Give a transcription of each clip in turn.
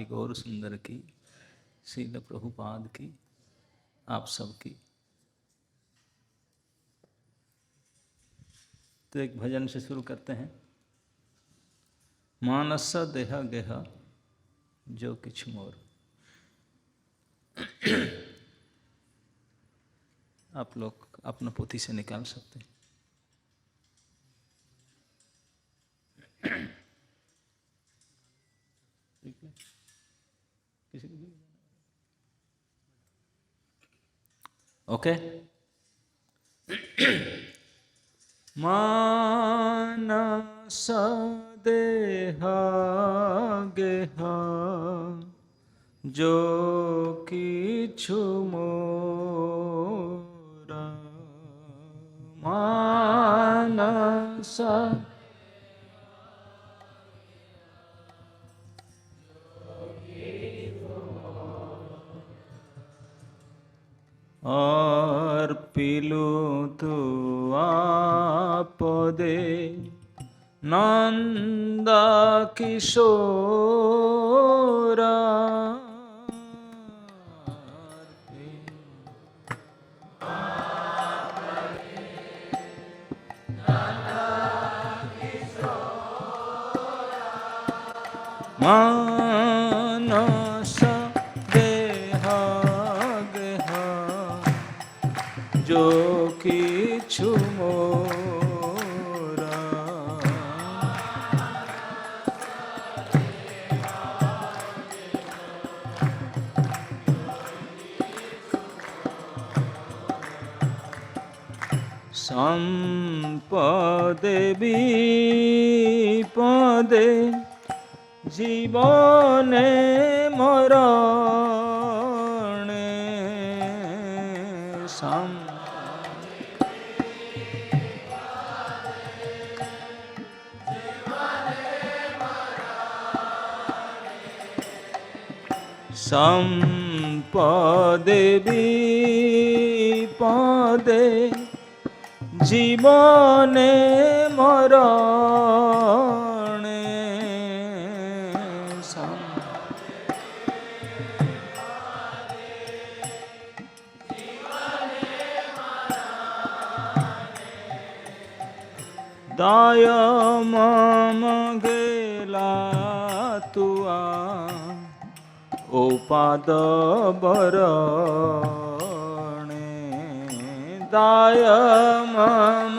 निताई गौर सुंदर की, श्रील प्रभुपाद की, आप सबकी। तो एक भजन से शुरू करते हैं। मानस देह गेह जो किछ मोर। आप लोग अपना पोथी से निकाल सकते हैं। ओके। मानस देह गेह जो किछु मोरा। मानस और पिलु तु आपदे नंदा किशोरा। मानस देह गेह जो किछु मोरा। संपदे विपदे जीवने मरणे। संपदे विपदे जीवने मरणे। दाय मम गेला तुआ ओ पाद बरणे। दाय मम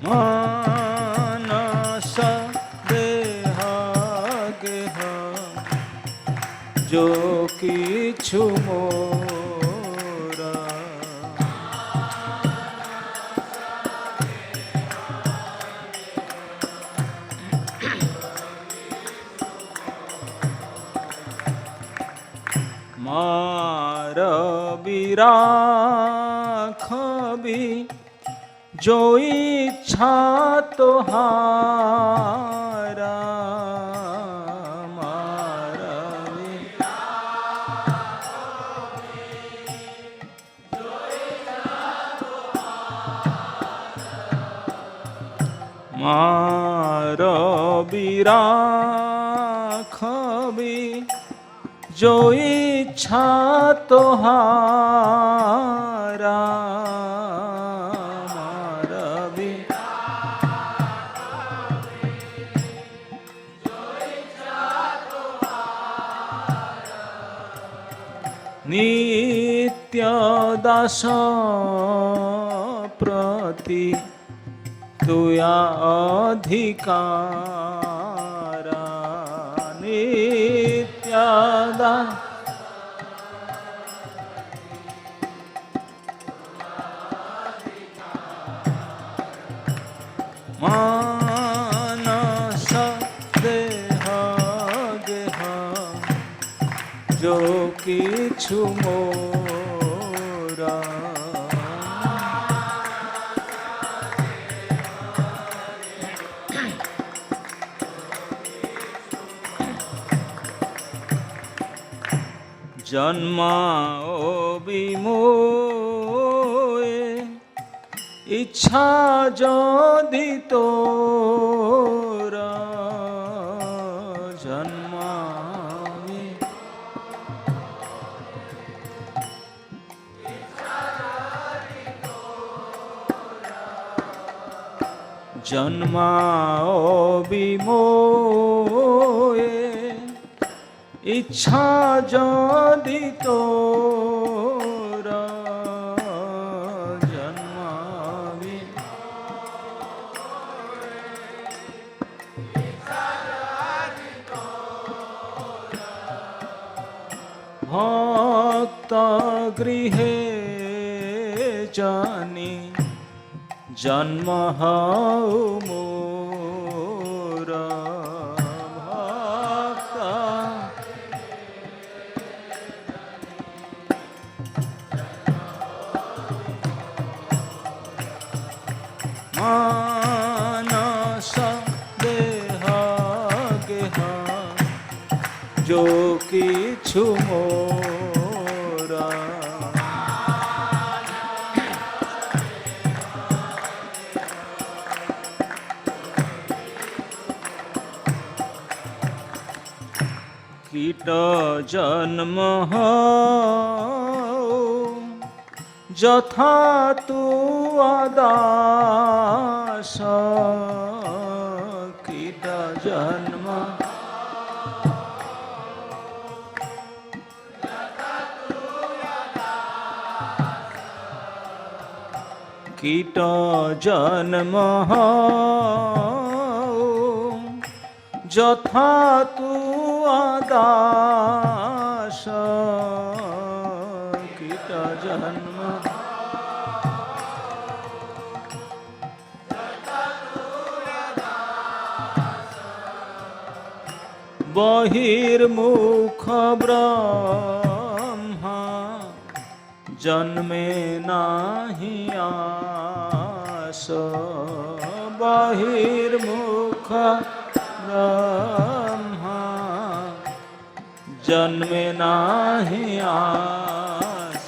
मानस देह गेह जो किछु मोरा। मार बिराखबी जो इच्छा तोहारा। मार बिराखबी जो इच्छा तोहारा। नित्य दास प्रति तुया अधिकारा। नित्य दास मानस देह गेह जो किछु मोरा। जन्मा विमोए ইচ্ছা যদি তোরা জন্মামি জন্মাও বিমোয়ে ইচ্ছা যদি তোরা জন্মাবি ভক্ত গৃহে জানি জন্ম হও মোরা ভক্ত মানস দেহ গেহ जो কিছু মোরা কীট জন্ম যথা তু আদাস কীট জন্ম কীট জন্ম যথা তু আদাস কীট জন্ম বহির্মুখ ব্রহ্মা জন্মে নাহি আস বহির্মুখ ব্রহ্মা জন্মে নাহি আস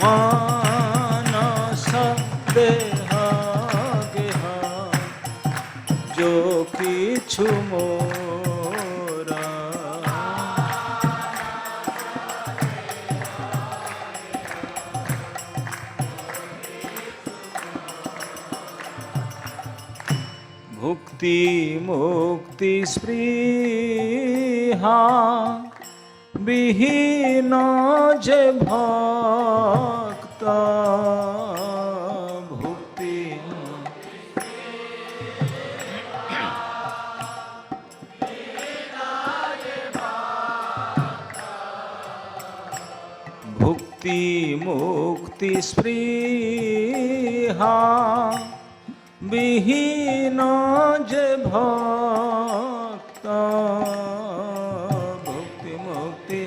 মানস দেহ গেহ जो কিছু মোরা ভুক্তি মুক্তি স্পৃহা বিহীন যে ভক্ত ভুক্তি ভুক্তি মুক্তি স্পৃহা বিহীন যে ভক্ত ভক্তি মুক্তি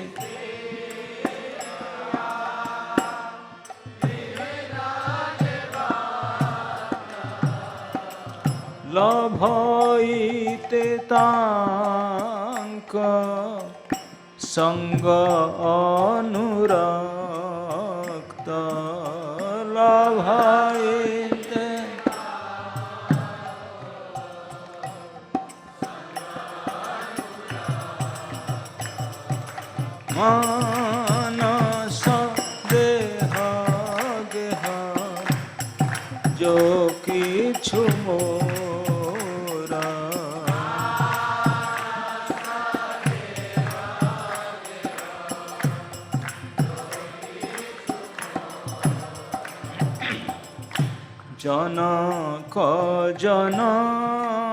লভইতে তাঙ্ক সঙ্গ অনুরক্ত লভইতে মানস দেহ গেহ जो কিছু মোরা জনক জননী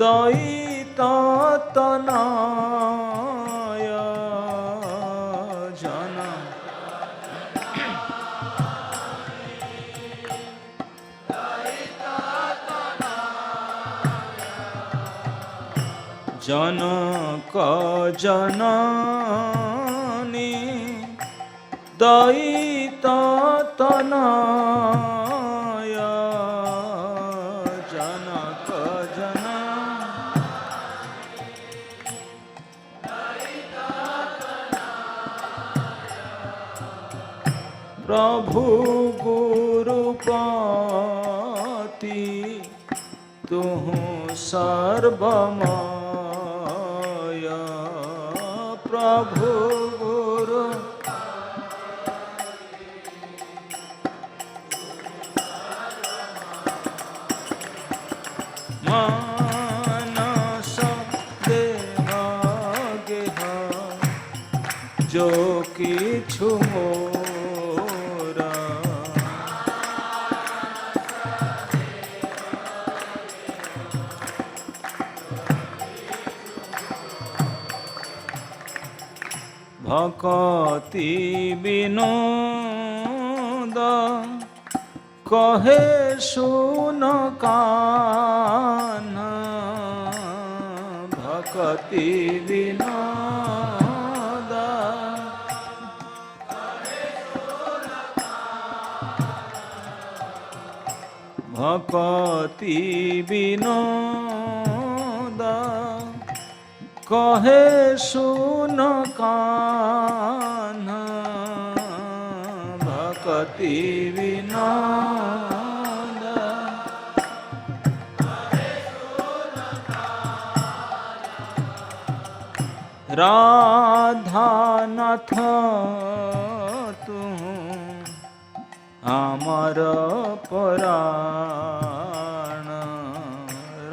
দয়িত তনয় জনক জননী দয়িত তনয় জনক জন প্রভু रघुपति तुहु सर्वमाया प्रभु गुरु मानस देह गेह जो किछु मोरा भक्ति विनोद कहे सुन कान्हा भक्ति विनोद भक्ति विनोद कहे सुन कान्हा भक्ति विनोद राधानाथ तुम आमर पराण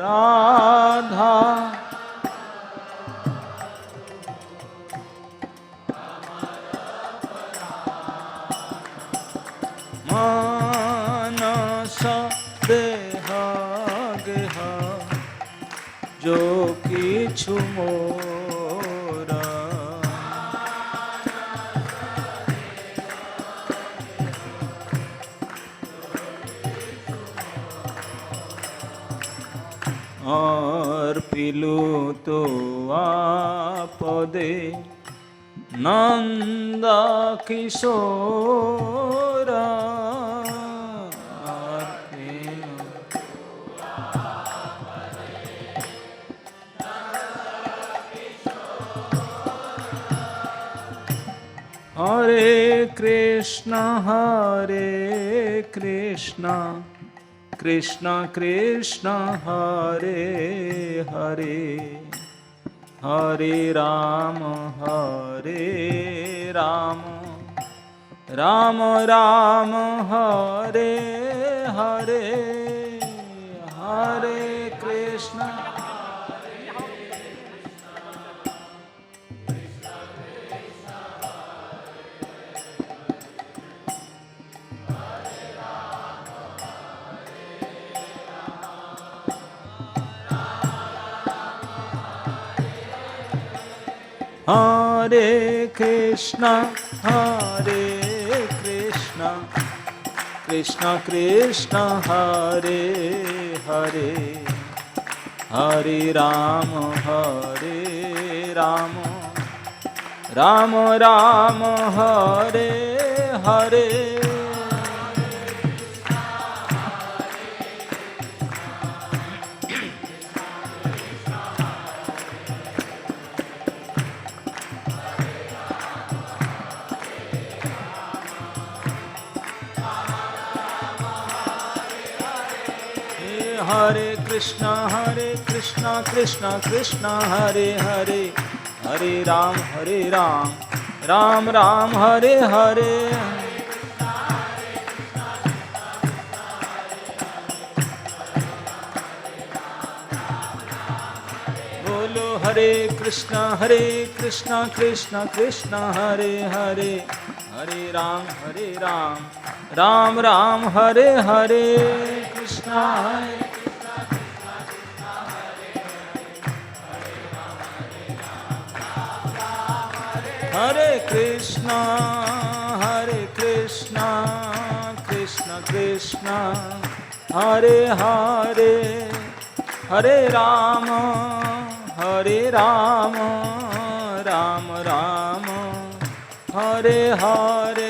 राधा मानस देह गेह जो किछु मोरा अर्पिलु तो आपदे नंद किशोरा हरे कृष्ण कृष्ण कृष्ण हरे हरे हरे राम राम राम हरे हरे हरे कृष्ण हरे कृष्ण कृष्ण कृष्ण हरे हरे हरे राम राम राम हरे हरे हरे कृष्ण कृष्ण कृष्ण हरे हरे हरे राम राम राम हरे हरे बोलो हरे कृष्ण कृष्ण कृष्ण हरे हरे हरे राम राम राम हरे हरे कृष्ण हरे कृष्ण कृष्ण कृष्ण हरे हरे हरे राम राम राम हरे हरे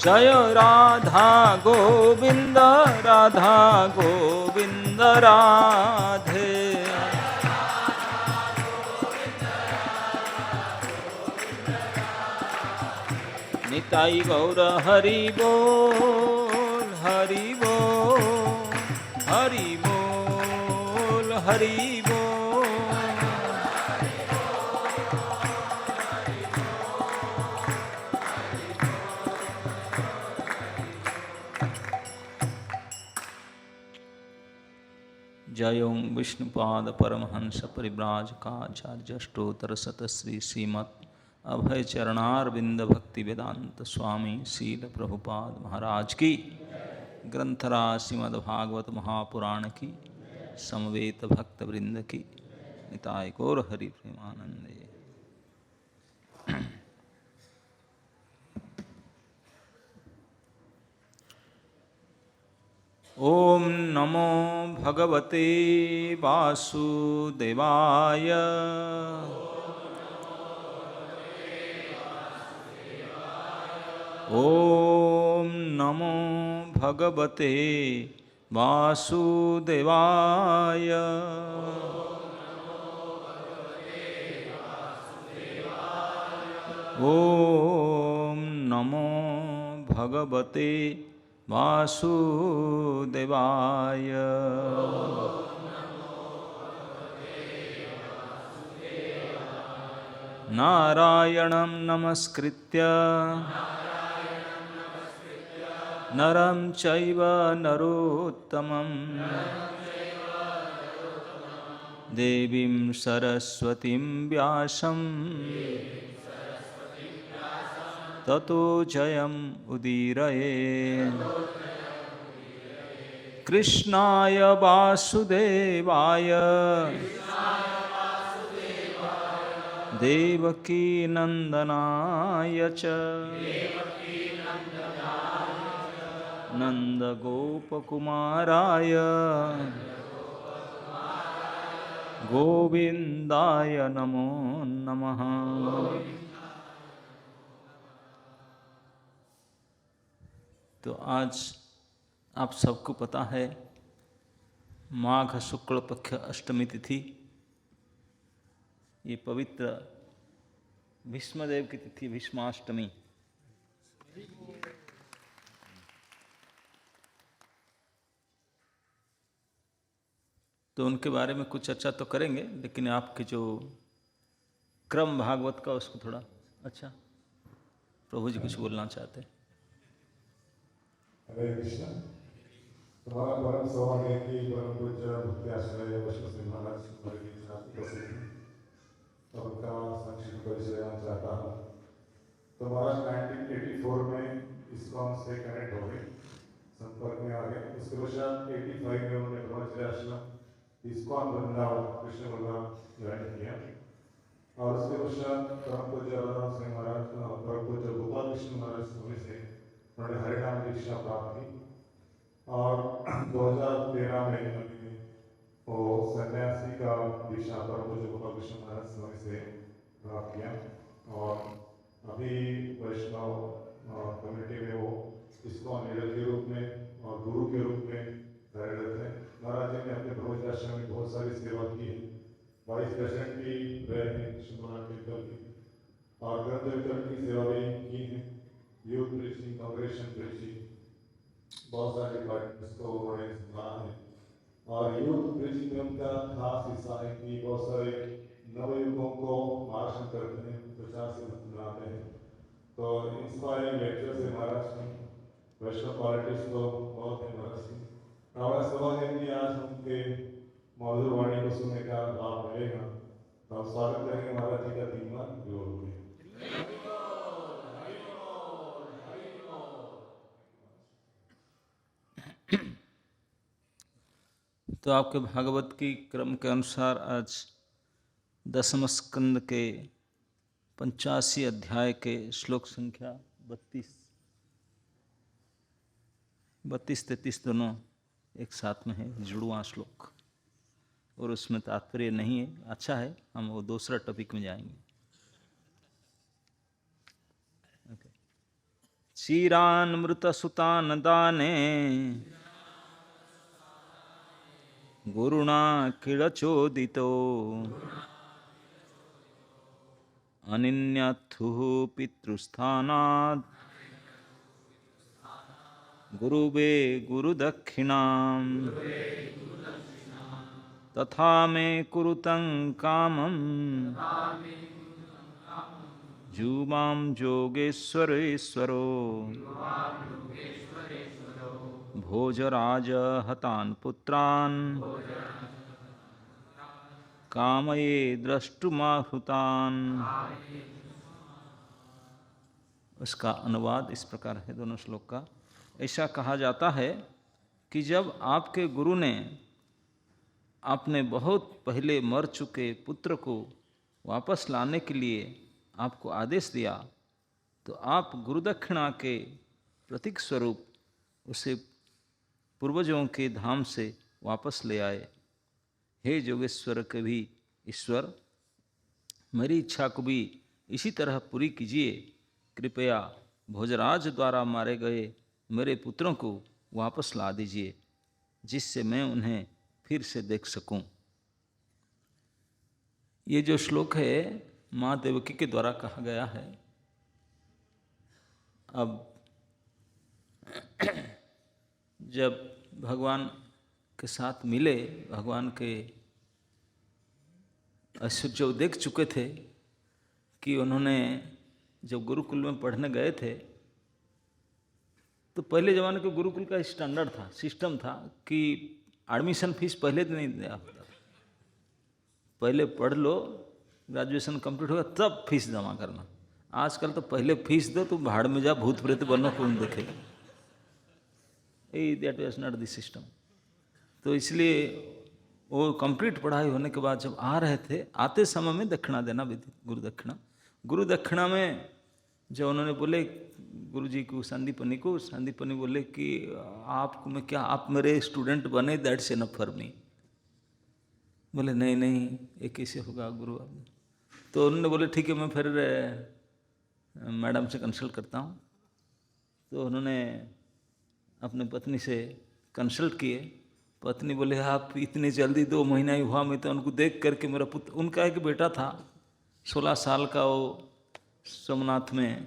जय राधा गोविंद राधा गोविंद राधे। निताई गौर हरि बोल हरि बोल हरि बोल हरि बोल। जय ओं विष्णुपाद परमहंस परिव्राजकाचार्य अष्टोत्तर शतश्री श्रीमत् अभय चरणारविंद भक्ति वेदांत स्वामी शील प्रभुपाद महाराज की। ग्रंथराज श्रीमद्भागवत महापुराण की समवेत भक्त वृंद की। निताय गौर हरि प्रेमानंदे। ओम नमो भगवते वासुदेवाय। ओम नमो भगवते वासुदेवाय। ओम नमो भगवते वासुदेवाय। नारायणं नमस्कृत्य नरं चैव नरोत्तमं देवीं सरस्वतीं व्यासं ततो जयम् उदीरये। कृष्णाय वासुदेवाय देवकी नंदनाय च नंदगोपकुमाराय गोविंदाय नमो नमः। तो आज आप सबको पता है माघ शुक्ल पक्ष अष्टमी तिथि, ये पवित्र भीष्मदेव की तिथि भीष्माष्टमी। तो उनके बारे में कुछ चर्चा तो करेंगे, लेकिन आपके जो क्रम भागवत का उसको थोड़ा अच्छा प्रभु जी कुछ बोलना चाहते हैं। हरे कृष्ण। तुम्हारा परम सौभाग्य की परम पूज्य भक्ति आश्रय वशिष्ठ महाराज वर्ग की उपस्थित है, तो उनका संक्षिप्त परिचय देना चाहता हूँ। तो महाराज 1984 में इस्कॉन से कनेक्ट हो गए, संपर्क में आ गए। उसके पश्चात 85 में उन्होंने ब्रह्मचर्य आश्रम इस्कॉन वृंदावन कृष्ण वृंदावन ज्वाइन किया, और उसके पश्चात परम पूज्य राधा सिंह महाराज परम पूज्य गोपाल कृष्ण महाराज स्वामी से उन्होंने हरिनाम दीक्षा प्राप्त की, और 2013 में वो सन्यासी का दीक्षा परम पूज्य गोपाल कृष्ण महाराज स्वामी से प्राप्त किया, और अभी वैष्णव कम्युनिटी में वो इसको लीडर के रूप में और गुरु के रूप में कार्यरत है। महाराज जी ने अपने ब्रह्मचर्य आश्रम में बहुत सारी सेवा की है, वाइस प्रेसिडेंट भी रहे हैं शिवनाथ कीर्तन की, और ग्रंथ वितरण की सेवा भी की है, यूथ प्रीचिंग, कांग्रेशन प्रीचिंग, बहुत सारे डिपार्टमेंट्स को उन्होंने संभाला है। और यूथ प्रीचिंग में उनका खास हिस्सा है कि बहुत सारे नवयुवकों को मार्गदर्शन करते हैं, प्रचार से बनाते हैं। तो इंस्पायरिंग लेक्चर से महाराज वैष्णव क्वालिटीज तो बहुत है महाराज की। हमारा सौभाग्य है कि आज उनके मधुर वाणी को सुनने का लाभ मिलेगा, तो हम स्वागत करेंगे महाराज जी का 3 बार जो होगी। तो आपके भागवत की क्रम के अनुसार आज 10वें स्कंद के 85 अध्याय के श्लोक संख्या 32-33 दोनों एक साथ में है, जुड़वां श्लोक, और उसमें तात्पर्य नहीं है। अच्छा है, हम वो दूसरा टॉपिक में जाएंगे। चीरान् मृतसुतान् दाने गुरुणा किलचोदितो अनिन्यथुः पितृस्थानात् गुरुवे गुरुदक्षिणाम् तथा मे कुरुतं कामं जुमां जोगेश्वरेश्वरो भोजराज हतान् पुत्रान् कामये द्रष्टुमाहुतान्। उसका अनुवाद इस प्रकार है दोनों श्लोक का। ऐसा कहा जाता है कि जब आपके गुरु ने आपने बहुत पहले मर चुके पुत्र को वापस लाने के लिए आपको आदेश दिया, तो आप गुरुदक्षिणा के प्रतीक स्वरूप उसे पूर्वजों के धाम से वापस ले आए। हे जोगेश्वर के भी ईश्वर, मेरी इच्छा को भी इसी तरह पूरी कीजिए। कृपया भोजराज द्वारा मारे गए मेरे पुत्रों को वापस ला दीजिए, जिससे मैं उन्हें फिर से देख सकूं। ये जो श्लोक है माँ देवकी के द्वारा कहा गया है। अब जब भगवान के साथ मिले, भगवान के ऐश्वर्य जो देख चुके थे कि उन्होंने जब गुरुकुल में पढ़ने गए थे, तो पहले ज़माने के गुरुकुल का स्टैंडर्ड था, सिस्टम था कि एडमिशन फीस पहले तो नहीं दिया होता, पहले पढ़ लो, ग्रेजुएशन कंप्लीट होगा तब फीस जमा करना। आजकल तो पहले फीस दो, तो भाड़ में जा, भूत प्रेत बनो, कौन देखेगा। That was not the system. तो इसलिए वो कंप्लीट पढ़ाई होने के बाद जब आ रहे थे, आते समय में दक्षिणा देना विधि, गुरु दक्षिणा में जब उन्होंने बोले गुरुजी को, संदीपनी बोले कि आपको मैं क्या, आप मेरे स्टूडेंट बने, दैट्स इनफ फॉर मी। बोले नहीं ये कैसे होगा गुरु। तो उन्होंने बोले ठीक है, मैं फिर मैडम से कंसल्ट करता हूँ। तो उन्होंने अपने पत्नी से कंसल्ट किए। पत्नी बोले आप इतनी जल्दी, 2 महीना ही हुआ, मैं तो उनको देख करके मेरा पुत्र, उनका एक बेटा था 16 साल का, वो सोमनाथ में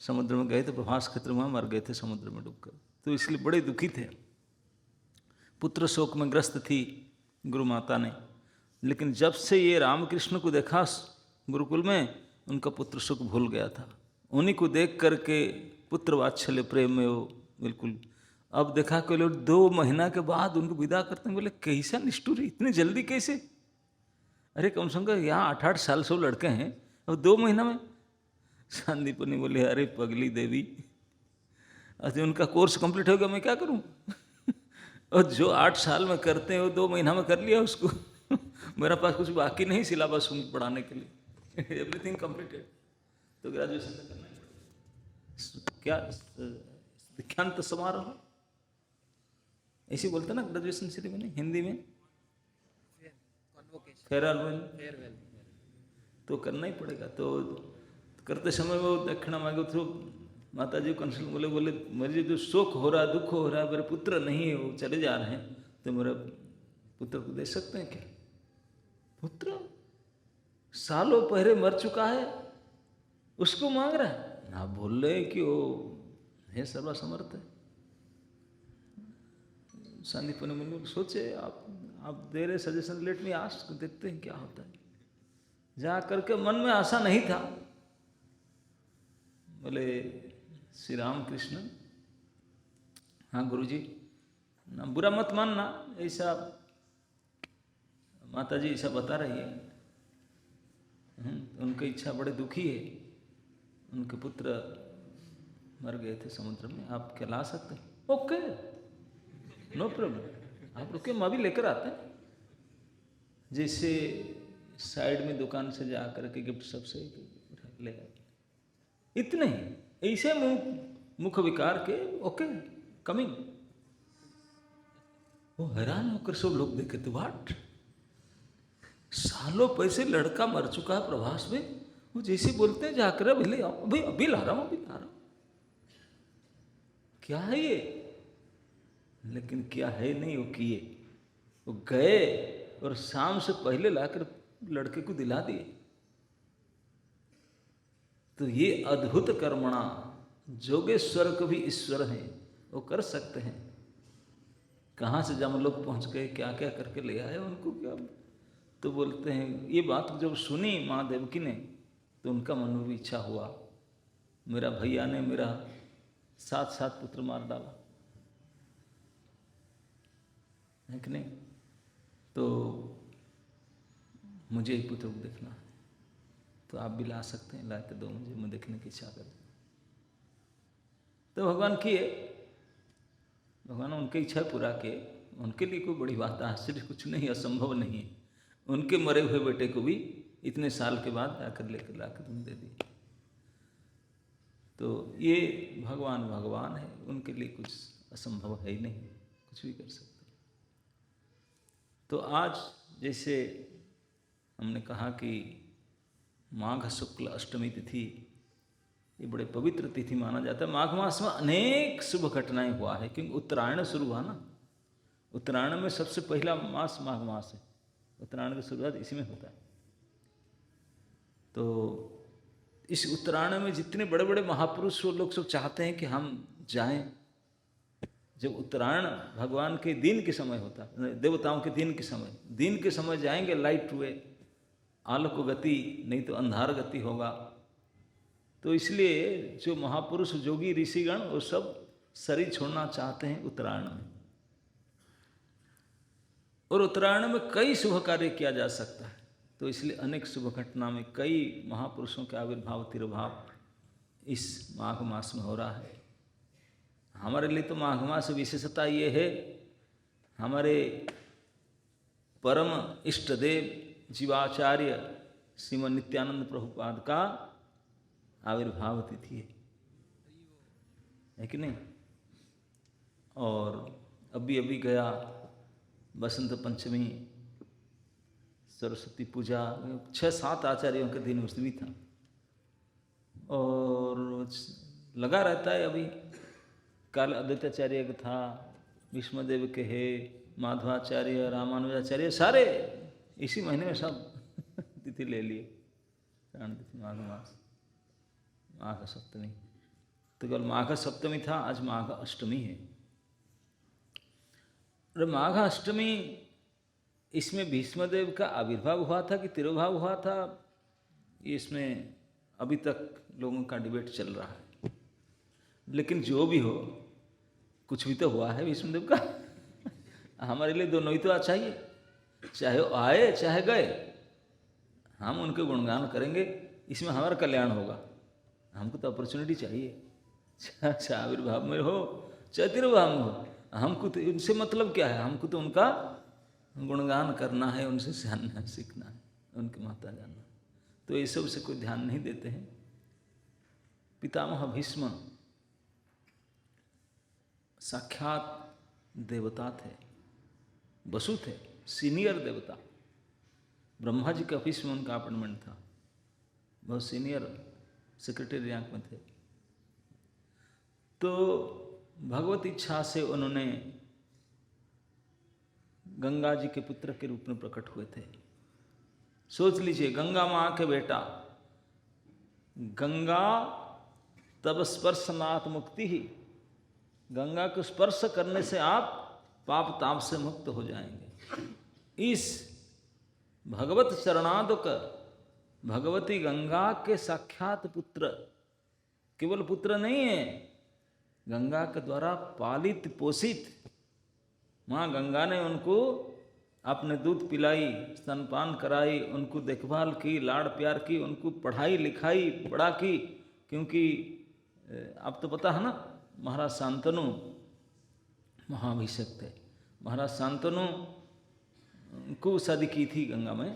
समुद्र में गए थे, प्रभास क्षेत्र में मर गए थे समुद्र में डूबकर। तो इसलिए बड़े दुखी थे, पुत्र शोक में ग्रस्त थी गुरु माता ने। लेकिन जब से ये रामकृष्ण को देखा गुरुकुल में, उनका पुत्र शोक भूल गया था। उन्हीं को देख करके पुत्र वात्सल्य प्रेम में वो बिल्कुल। अब देखा कि लोग 2 महीना के बाद उनको विदा करते हैं। बोले कैसा निष्ठुर, इतनी जल्दी कैसे? अरे कम से कम यहाँ 8-8 साल से लड़के हैं, और 2 महीना में। संदीपनी बोले अरे पगली देवी, अरे उनका कोर्स कंप्लीट हो गया, मैं क्या करूं? और जो 8 साल में करते हैं वो 2 महीना में कर लिया उसको। मेरा पास कुछ बाकी नहीं सिलेबस उनको पढ़ाने के लिए, एवरीथिंग कंप्लीटेड। तो ग्रेजुएशन करना है क्या? दीक्षांत समारोह ऐसे बोलते ना, ग्रेजुएशन सेरेमनी हिंदी में फेयरवेल, तो करना ही पड़ेगा। तो करते समय वो दक्षिणा मांगे, तो माता जी कंसल्ट बोले मेरे जो शोक हो रहा, दुख हो रहा है, मेरे पुत्र नहीं है, वो चले जा रहे हैं, तो मेरे पुत्र को दे सकते हैं क्या? पुत्र सालों पहले मर चुका है, उसको मांग रहा है। ना बोल रहे कि वो है सर्वसमर्थ है। संदीपनी मुनि सोचे आप दे रहे सजेशन, लेट मी आस्क, देखते हैं क्या होता है। जा करके मन में आशा नहीं था। बोले श्री राम कृष्ण, हाँ गुरुजी, ना बुरा मत मानना, ऐसा माता जी ऐसा बता रही है। उनकी इच्छा बड़े दुखी है, उनके पुत्र मर गए थे समुद्र में, आप क्या ला सकते? ओके, नो प्रॉब्लम, आप रुके, मैं भी लेकर आते हैं। जैसे साइड में दुकान से जा करके गिफ्ट सबसे ले आते, इतने ही ऐसे मुख विकार के ओके कमिंग। वो हैरान होकर सब लोग देखे थे, व्हाट, सालों पैसे लड़का मर चुका है प्रभास में, वो जैसे बोलते हैं जाकर अभी ले आओ, अभी ला रहा हूँ, अभी ला रहा हूँ। क्या है ये, लेकिन क्या है नहीं, वो किए, वो गए और शाम से पहले लाकर लड़के को दिला दिए। तो ये अद्भुत कर्मणा, जोगेश्वर को भी ईश्वर हैं, वो कर सकते हैं। कहाँ से जब लोग पहुँच गए, क्या क्या करके ले आए उनको, क्या। तो बोलते हैं, ये बात जब सुनी माँ देवकी ने तो उनका मन में भी इच्छा हुआ, मेरा भैया ने मेरा 7 पुत्र मार डाला, है कि नहीं, तो मुझे एक पुत्र को देखना है, तो आप भी ला सकते हैं, लाते दो मुझे, मैं देखने की इच्छा कर। तो भगवान किए, भगवान उनकी इच्छा पूरा किए। उनके लिए कोई बड़ी बात, आश्चर्य कुछ नहीं, असंभव नहीं है। उनके मरे हुए बेटे को भी इतने साल के बाद आकर लेकर लाकर तुम दे दिए। तो ये भगवान भगवान है, उनके लिए कुछ असंभव है ही नहीं, कुछ भी कर सकते। तो आज जैसे हमने कहा कि माघ शुक्ल अष्टमी तिथि, ये बड़े पवित्र तिथि माना जाता है। माघ मास में अनेक शुभ घटनाएं हुआ है, क्योंकि उत्तरायण शुरू हुआ ना। उत्तरायण में सबसे पहला मास माघ मास है, उत्तरायण की शुरुआत इसी में होता है। तो इस उत्तरायण में जितने बड़े बड़े महापुरुष वो लोग सब चाहते हैं कि हम जाएं। जब उत्तरायण भगवान के दिन के समय होता, देवताओं के दिन के समय जाएंगे, लाइट हुए, आलोक गति, नहीं तो अंधार गति होगा। तो इसलिए जो महापुरुष जोगी ऋषिगण वो सब शरीर छोड़ना चाहते हैं उत्तरायण में। और उत्तरायण में कई शुभ कार्य किया जा सकता है, तो इसलिए अनेक शुभ घटना में कई महापुरुषों के आविर्भाव तिरुभाव इस माघ मास में हो रहा है। हमारे लिए तो माघ मास विशेषता ये है, हमारे परम इष्ट देव जीवाचार्य श्रीमद नित्यानंद प्रभुपाद का आविर्भाव तिथि है कि नहीं। और अभी अभी गया बसंत पंचमी, सरस्वती पूजा, 6-7 आचार्यों के दिन उस दिन भी था, और लगा रहता है। अभी काल आदित्याचार्य का था, विष्णुदेव के है, माधवाचार्य, रामानुजाचार्य, सारे इसी महीने में सब तिथि ले लिए। तिथि माघ मास, माघ सप्तमी, तो कल माघ सप्तमी था, आज माघ अष्टमी है। और माघ अष्टमी, इसमें भीष्मदेव का आविर्भाव हुआ था कि तिरुभाव हुआ था, इसमें अभी तक लोगों का डिबेट चल रहा है। लेकिन जो भी हो, कुछ भी तो हुआ है भीष्मदेव का। हमारे लिए दोनों ही तो चाहिए, चाहे वो आए चाहे गए, हम उनके गुणगान करेंगे, इसमें हमारा कल्याण होगा। हमको तो अपॉर्चुनिटी चाहिए, चाहे आविर्भाव में हो चाहे तिरुभाव में हो। हमको तो उनसे मतलब क्या है, हमको तो उनका गुणगान करना है, उनसे जानना है, सीखना है, उनकी महत्ता जानना। तो ये सब से कोई ध्यान नहीं देते हैं। पितामह भीष्म साक्षात देवता थे, वसु थे, सीनियर देवता। ब्रह्मा जी के ऑफिस में उनका अपॉइंटमेंट था, बहुत सीनियर सेक्रेटरी रैंक में थे। तो भगवत इच्छा से उन्होंने गंगा जी के पुत्र के रूप में प्रकट हुए थे। सोच लीजिए, गंगा माँ के बेटा, गंगा तब स्पर्शनात् मुक्ति ही, गंगा को स्पर्श करने से आप पाप ताप से मुक्त हो जाएंगे। इस भगवत चरणादुक भगवती गंगा के साक्षात पुत्र, केवल पुत्र नहीं है, गंगा के द्वारा पालित पोषित। माँ गंगा ने उनको अपने दूध पिलाई, स्तनपान कराई, उनको देखभाल की, लाड़ प्यार की, उनको पढ़ाई लिखाई बड़ा की। क्योंकि आप तो पता है ना, महाराज शांतनु महाभिषेक थे। महाराज शांतनु को शादी की थी गंगा में,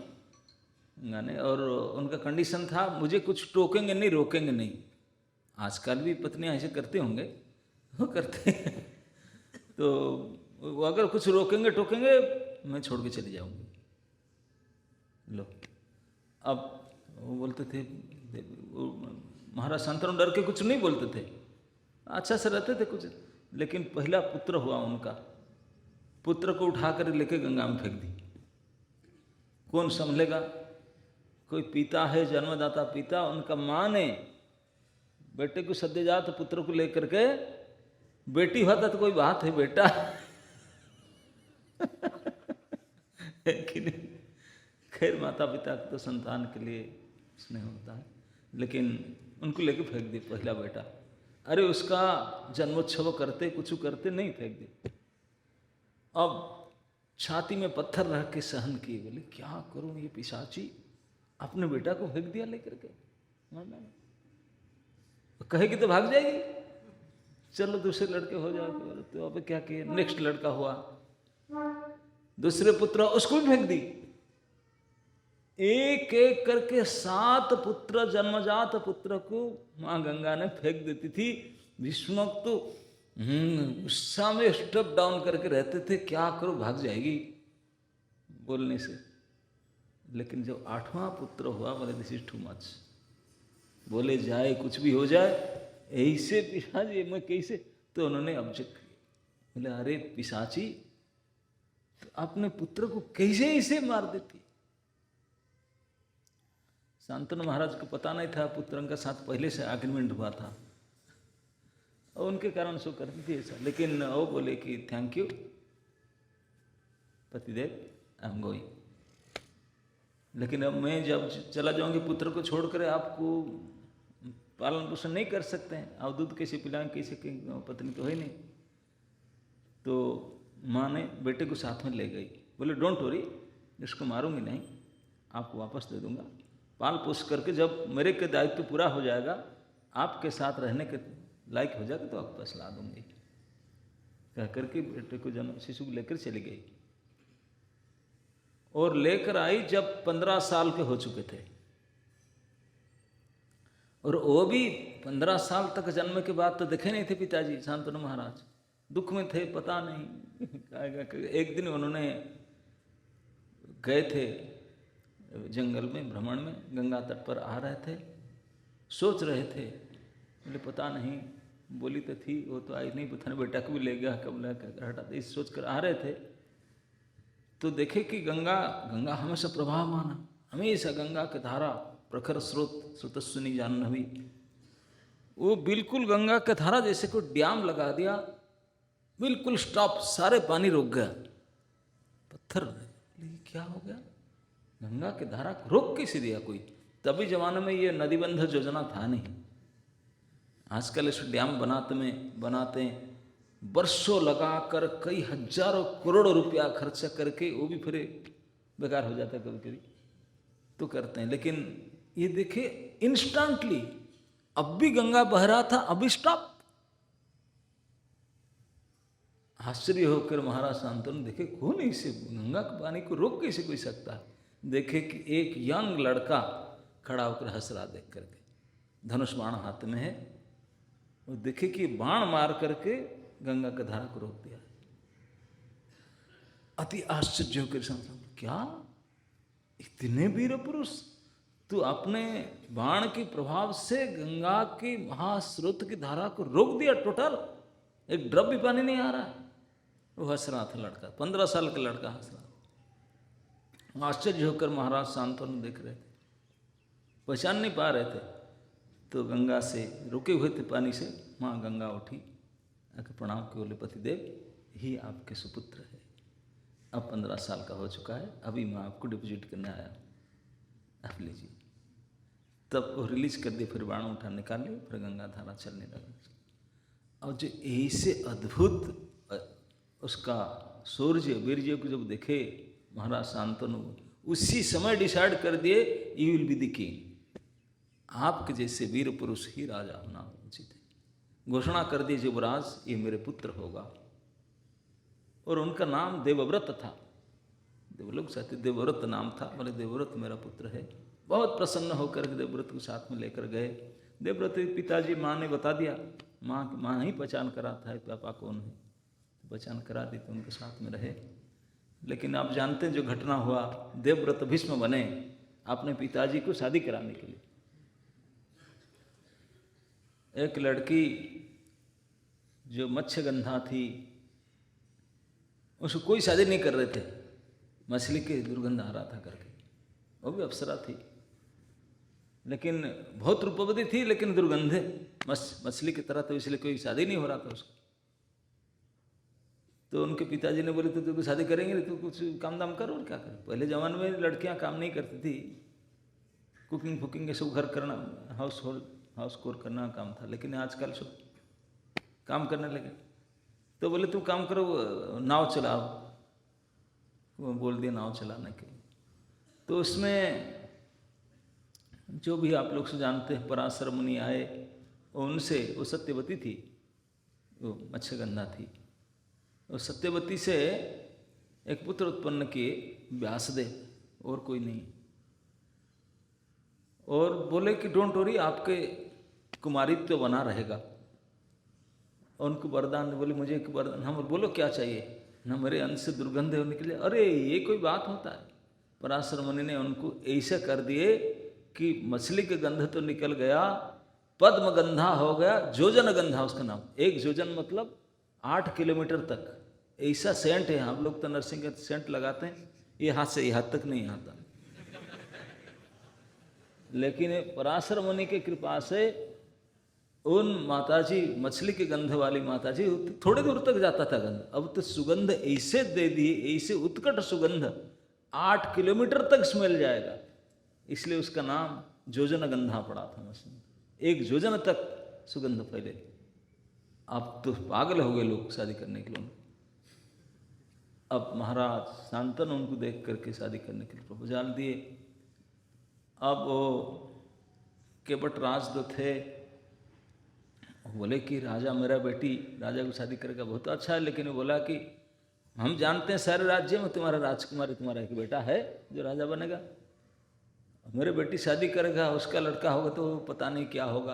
गंगा ने, और उनका कंडीशन था, मुझे कुछ टोकेंगे नहीं, रोकेंगे नहीं। आजकल भी पत्नियां ऐसे करते होंगे, वो करते हैं। तो वो अगर कुछ रोकेंगे टोकेंगे, मैं छोड़ के चली जाऊंगी। लो, अब वो बोलते थे, महाराज शांतनु डर के कुछ नहीं बोलते थे, अच्छा से रहते थे कुछ। लेकिन पहला पुत्र हुआ उनका, पुत्र को उठाकर लेके गंगा में फेंक दी। कौन संभलेगा? कोई पिता है, जन्मदाता पिता, उनका माँ ने बेटे को सद्यजात पुत्र को लेकर के, बेटी होता तो कोई बात है, बेटा है कि नहीं? खैर माता पिता तो संतान के लिए स्नेह होता है, लेकिन उनको लेके फेंक दी पहला बेटा। अरे उसका जन्मोत्सव करते, कुछ करते, नहीं फेंक दी। अब छाती में पत्थर रख के सहन किए, बोले क्या करूं, ये पिशाची अपने बेटा को फेंक दिया लेकर के। कहेगी तो भाग जाएगी, चलो दूसरे लड़के हो जाएंगे। तो अब क्या किए, नेक्स्ट लड़का हुआ, दूसरे पुत्र, उसको भी फेंक दी। एक एक करके 7 पुत्र, जन्मजात पुत्र को मां गंगा ने फेंक देती थी। भीष्मक तो गुस्सा में स्टेप डाउन करके रहते थे, क्या करो, भाग जाएगी बोलने से। लेकिन जब 8वां पुत्र हुआ, बोले दिस इज टू मच, बोले जाए कुछ भी हो जाए, ऐसे पिशाची मैं कैसे, तो उन्होंने ऑब्जेक्ट किया। बोले अरे पिशाची, तो अपने पुत्र को कैसे ऐसे मार देती। शांतनु महाराज को पता नहीं था, पुत्र का साथ पहले से एग्रीमेंट हुआ था और उनके कारण सो करती थी ऐसा। लेकिन वो बोले कि थैंक यू पतिदेव, आई एम गोइंग, लेकिन अब मैं जब चला जाऊंगी पुत्र को छोड़कर, आपको पालन पोषण नहीं कर सकते हैं, आप दूध कैसे पिलाएंगे, कैसे, पत्नी तो है नहीं। तो माँ ने बेटे को साथ में ले गई, बोले डोंट वरी, इसको मारूंगी नहीं, आपको वापस दे दूंगा, पाल पोष करके जब मेरे के दायित्व पूरा हो जाएगा, आपके साथ रहने के लायक हो जाएगा तो आपके पास ला दूंगी। कह करके बेटे को जन्म शिशु को लेकर चली गई और लेकर आई जब 15 साल के हो चुके थे। और वो भी 15 साल तक जन्म के बाद तो देखे नहीं थे पिताजी शांतनु महाराज, दुख में थे, पता नहीं। एक दिन उन्होंने गए थे जंगल में भ्रमण में, गंगा तट पर आ रहे थे, सोच रहे थे, बोले पता नहीं, बोली तो थी वो तो आई नहीं, पता नहीं बेटा को भी ले गया कब हटा, इस सोच कर आ रहे थे। तो देखे कि गंगा हमेशा प्रवाहमान, हमेशा गंगा की धारा, प्रखर स्रोत, स्रोतस्विनी जाह्नवी, वो बिल्कुल गंगा की धारा जैसे कोई डैम लगा दिया, बिल्कुल स्टॉप, सारे पानी रुक गया। पत्थर, क्या हो गया, गंगा की धारा को रोक कैसे दिया कोई? तभी जमाने में ये नदीबंध योजना था नहीं। आजकल इस डैम बनाते हैं वर्षों लगाकर, कई हजारों करोड़ों रुपया खर्चा करके, वो भी फिर बेकार हो जाता है कभी कभी, तो करते हैं। लेकिन ये देखिए इंस्टेंटली, अब भी गंगा बह रहा था, अभी स्टॉप। आश्चर्य होकर महाराज शांतनु देखे, कौन इसे गंगा के पानी को रोक कैसे कोई सकता है? देखे कि एक यंग लड़का खड़ा होकर हंस रहा, देख करके, धनुष बाण हाथ में है, और देखे कि बाण मार करके गंगा की धारा को रोक दिया। अति आश्चर्य होकर शांतनु, क्या इतने वीर पुरुष, तू अपने बाण के प्रभाव से गंगा की महास्रोत की धारा को रोक दिया टोटल, एक ड्रॉप भी पानी नहीं आ रहा। वो हंस रहा था लड़का, 15 साल का लड़का हंस रहा। आश्चर्य होकर महाराज शांतनु देख रहे थे, पहचान नहीं पा रहे थे। तो गंगा से रुके हुए थे पानी से, माँ गंगा उठी, आके प्रणाम के बोले पतिदेव ही आपके सुपुत्र है, अब 15 साल का हो चुका है, अभी मैं आपको डिपोजिट करने आया, आप लीजिए। तब वो रिलीज कर दिए, फिर बाण उठा निकाल लिए, फिर गंगा धारा चलने लगा। और जो ऐसे अद्भुत उसका सूर्य वीर्य को जब देखे महाराज शांतनु, उसी समय डिसाइड कर दिए you will be the king, आपके जैसे वीर पुरुष ही राजा होना उचित है। घोषणा कर दी युवराज, ये मेरे पुत्र होगा। और उनका नाम देवव्रत था, देवलोक साथी देवव्रत नाम था। बोले देवव्रत मेरा पुत्र है। बहुत प्रसन्न होकर देवव्रत को साथ में लेकर गए। देवव्रत पिताजी, माँ ने बता दिया, माँ ही पहचान करा था पापा कौन है, पहचान करा दी तो उनके साथ में रहे। लेकिन आप जानते हैं जो घटना हुआ, देवव्रत भीष्म बने अपने पिताजी को शादी कराने के लिए। एक लड़की जो मत्स्यगंधा थी, उसको कोई शादी नहीं कर रहे थे, मछली की दुर्गंध आ रहा था करके। वो भी अप्सरा थी, लेकिन बहुत रूपवती थी, लेकिन दुर्गंधे मछली की तरह, तो इसलिए कोई शादी नहीं हो रहा था उसका। तो उनके पिताजी ने बोले तो शादी करेंगे नहीं, तो कुछ काम दाम कर और क्या कर। पहले ज़माने में लड़कियां काम नहीं करती थी, कुकिंग फुकिंग ये सब घर करना, हाउस कोर करना काम था, लेकिन आजकल सब काम करने लगे। तो बोले तुम काम करो, नाव चलाओ। वो बोल दिया नाव चलाने के। तो उसमें जो भी आप लोग से जानते हैं, पराशर मुनि आए, उनसे, वो सत्यवती थी, वो मत्स्यगंधा थी, और सत्यवती से एक पुत्र उत्पन्न किए व्यासदेव, और कोई नहीं। और बोले कि डोंट वरी, आपके कुमारित्व बना रहेगा। और उनको वरदान बोले, मुझे एक वरदान, हम बोलो क्या चाहिए ना, मेरे अंश से दुर्गंध निकले। अरे ये कोई बात होता है। पराशर मुनि ने उनको ऐसा कर दिए कि मछली के गंध तो निकल गया, पद्म गंधा हो गया, जोजन गंधा उसका नाम। एक जोजन मतलब 8 किलोमीटर तक ऐसा सेंट है। हम लोग तो नरसिंह का सेंट लगाते हैं, ये हाथ से ये हाथ तक नहीं आता, लेकिन पराशर मुनि की कृपा से उन माताजी, मछली के गंध वाली माताजी, थोड़े दूर तक जाता था गंध, अब तो सुगंध ऐसे दे दी, ऐसे उत्कट सुगंध, 8 किलोमीटर तक स्मेल जाएगा। इसलिए उसका नाम जोजन गंधा पड़ा था मछली। 1 जोजन तक सुगंध फैले। अब तो पागल हो गए लोग शादी करने के लिए। अब महाराज शांतनु उनको देख करके शादी करने के लिए प्रपोजल दिए। अब वो केवट राज जो थे, बोले कि राजा मेरा बेटी, राजा को शादी करेगा बहुत अच्छा है, लेकिन वो बोला कि हम जानते हैं सारे राज्य में तुम्हारा राजकुमारी, तुम्हारा एक बेटा है जो राजा बनेगा, मेरे बेटी शादी करेगा, उसका लड़का होगा तो पता नहीं क्या होगा,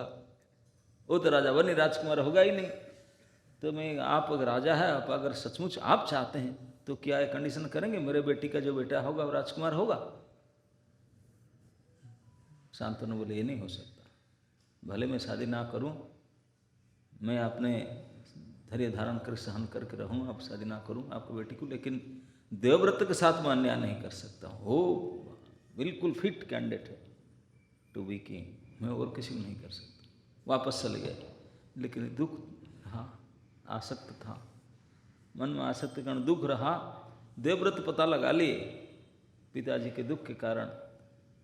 वो तो राजा बने, राजकुमार होगा ही नहीं। तो मैं, आप अगर राजा है, आप अगर सचमुच आप चाहते हैं तो क्या ये कंडीशन करेंगे, मेरे बेटी का जो बेटा होगा वो राजकुमार होगा? शांतनु बोले ये नहीं हो सकता, भले मैं शादी ना करूं, मैं अपने धैर्य धारण कर सहन करके रहूं, आप शादी ना करूं आपकी बेटी को, लेकिन देवव्रत के साथ मैं अन्याय नहीं कर सकता। वो बिल्कुल फिट कैंडिडेट है टू बी किंग, मैं और किसी को नहीं कर सकता। वापस चले गए, लेकिन दुख, हाँ आसक्त था मन में, आसक्त के कारण दुख रहा। देवव्रत पता लगा लिए पिताजी के दुख के कारण,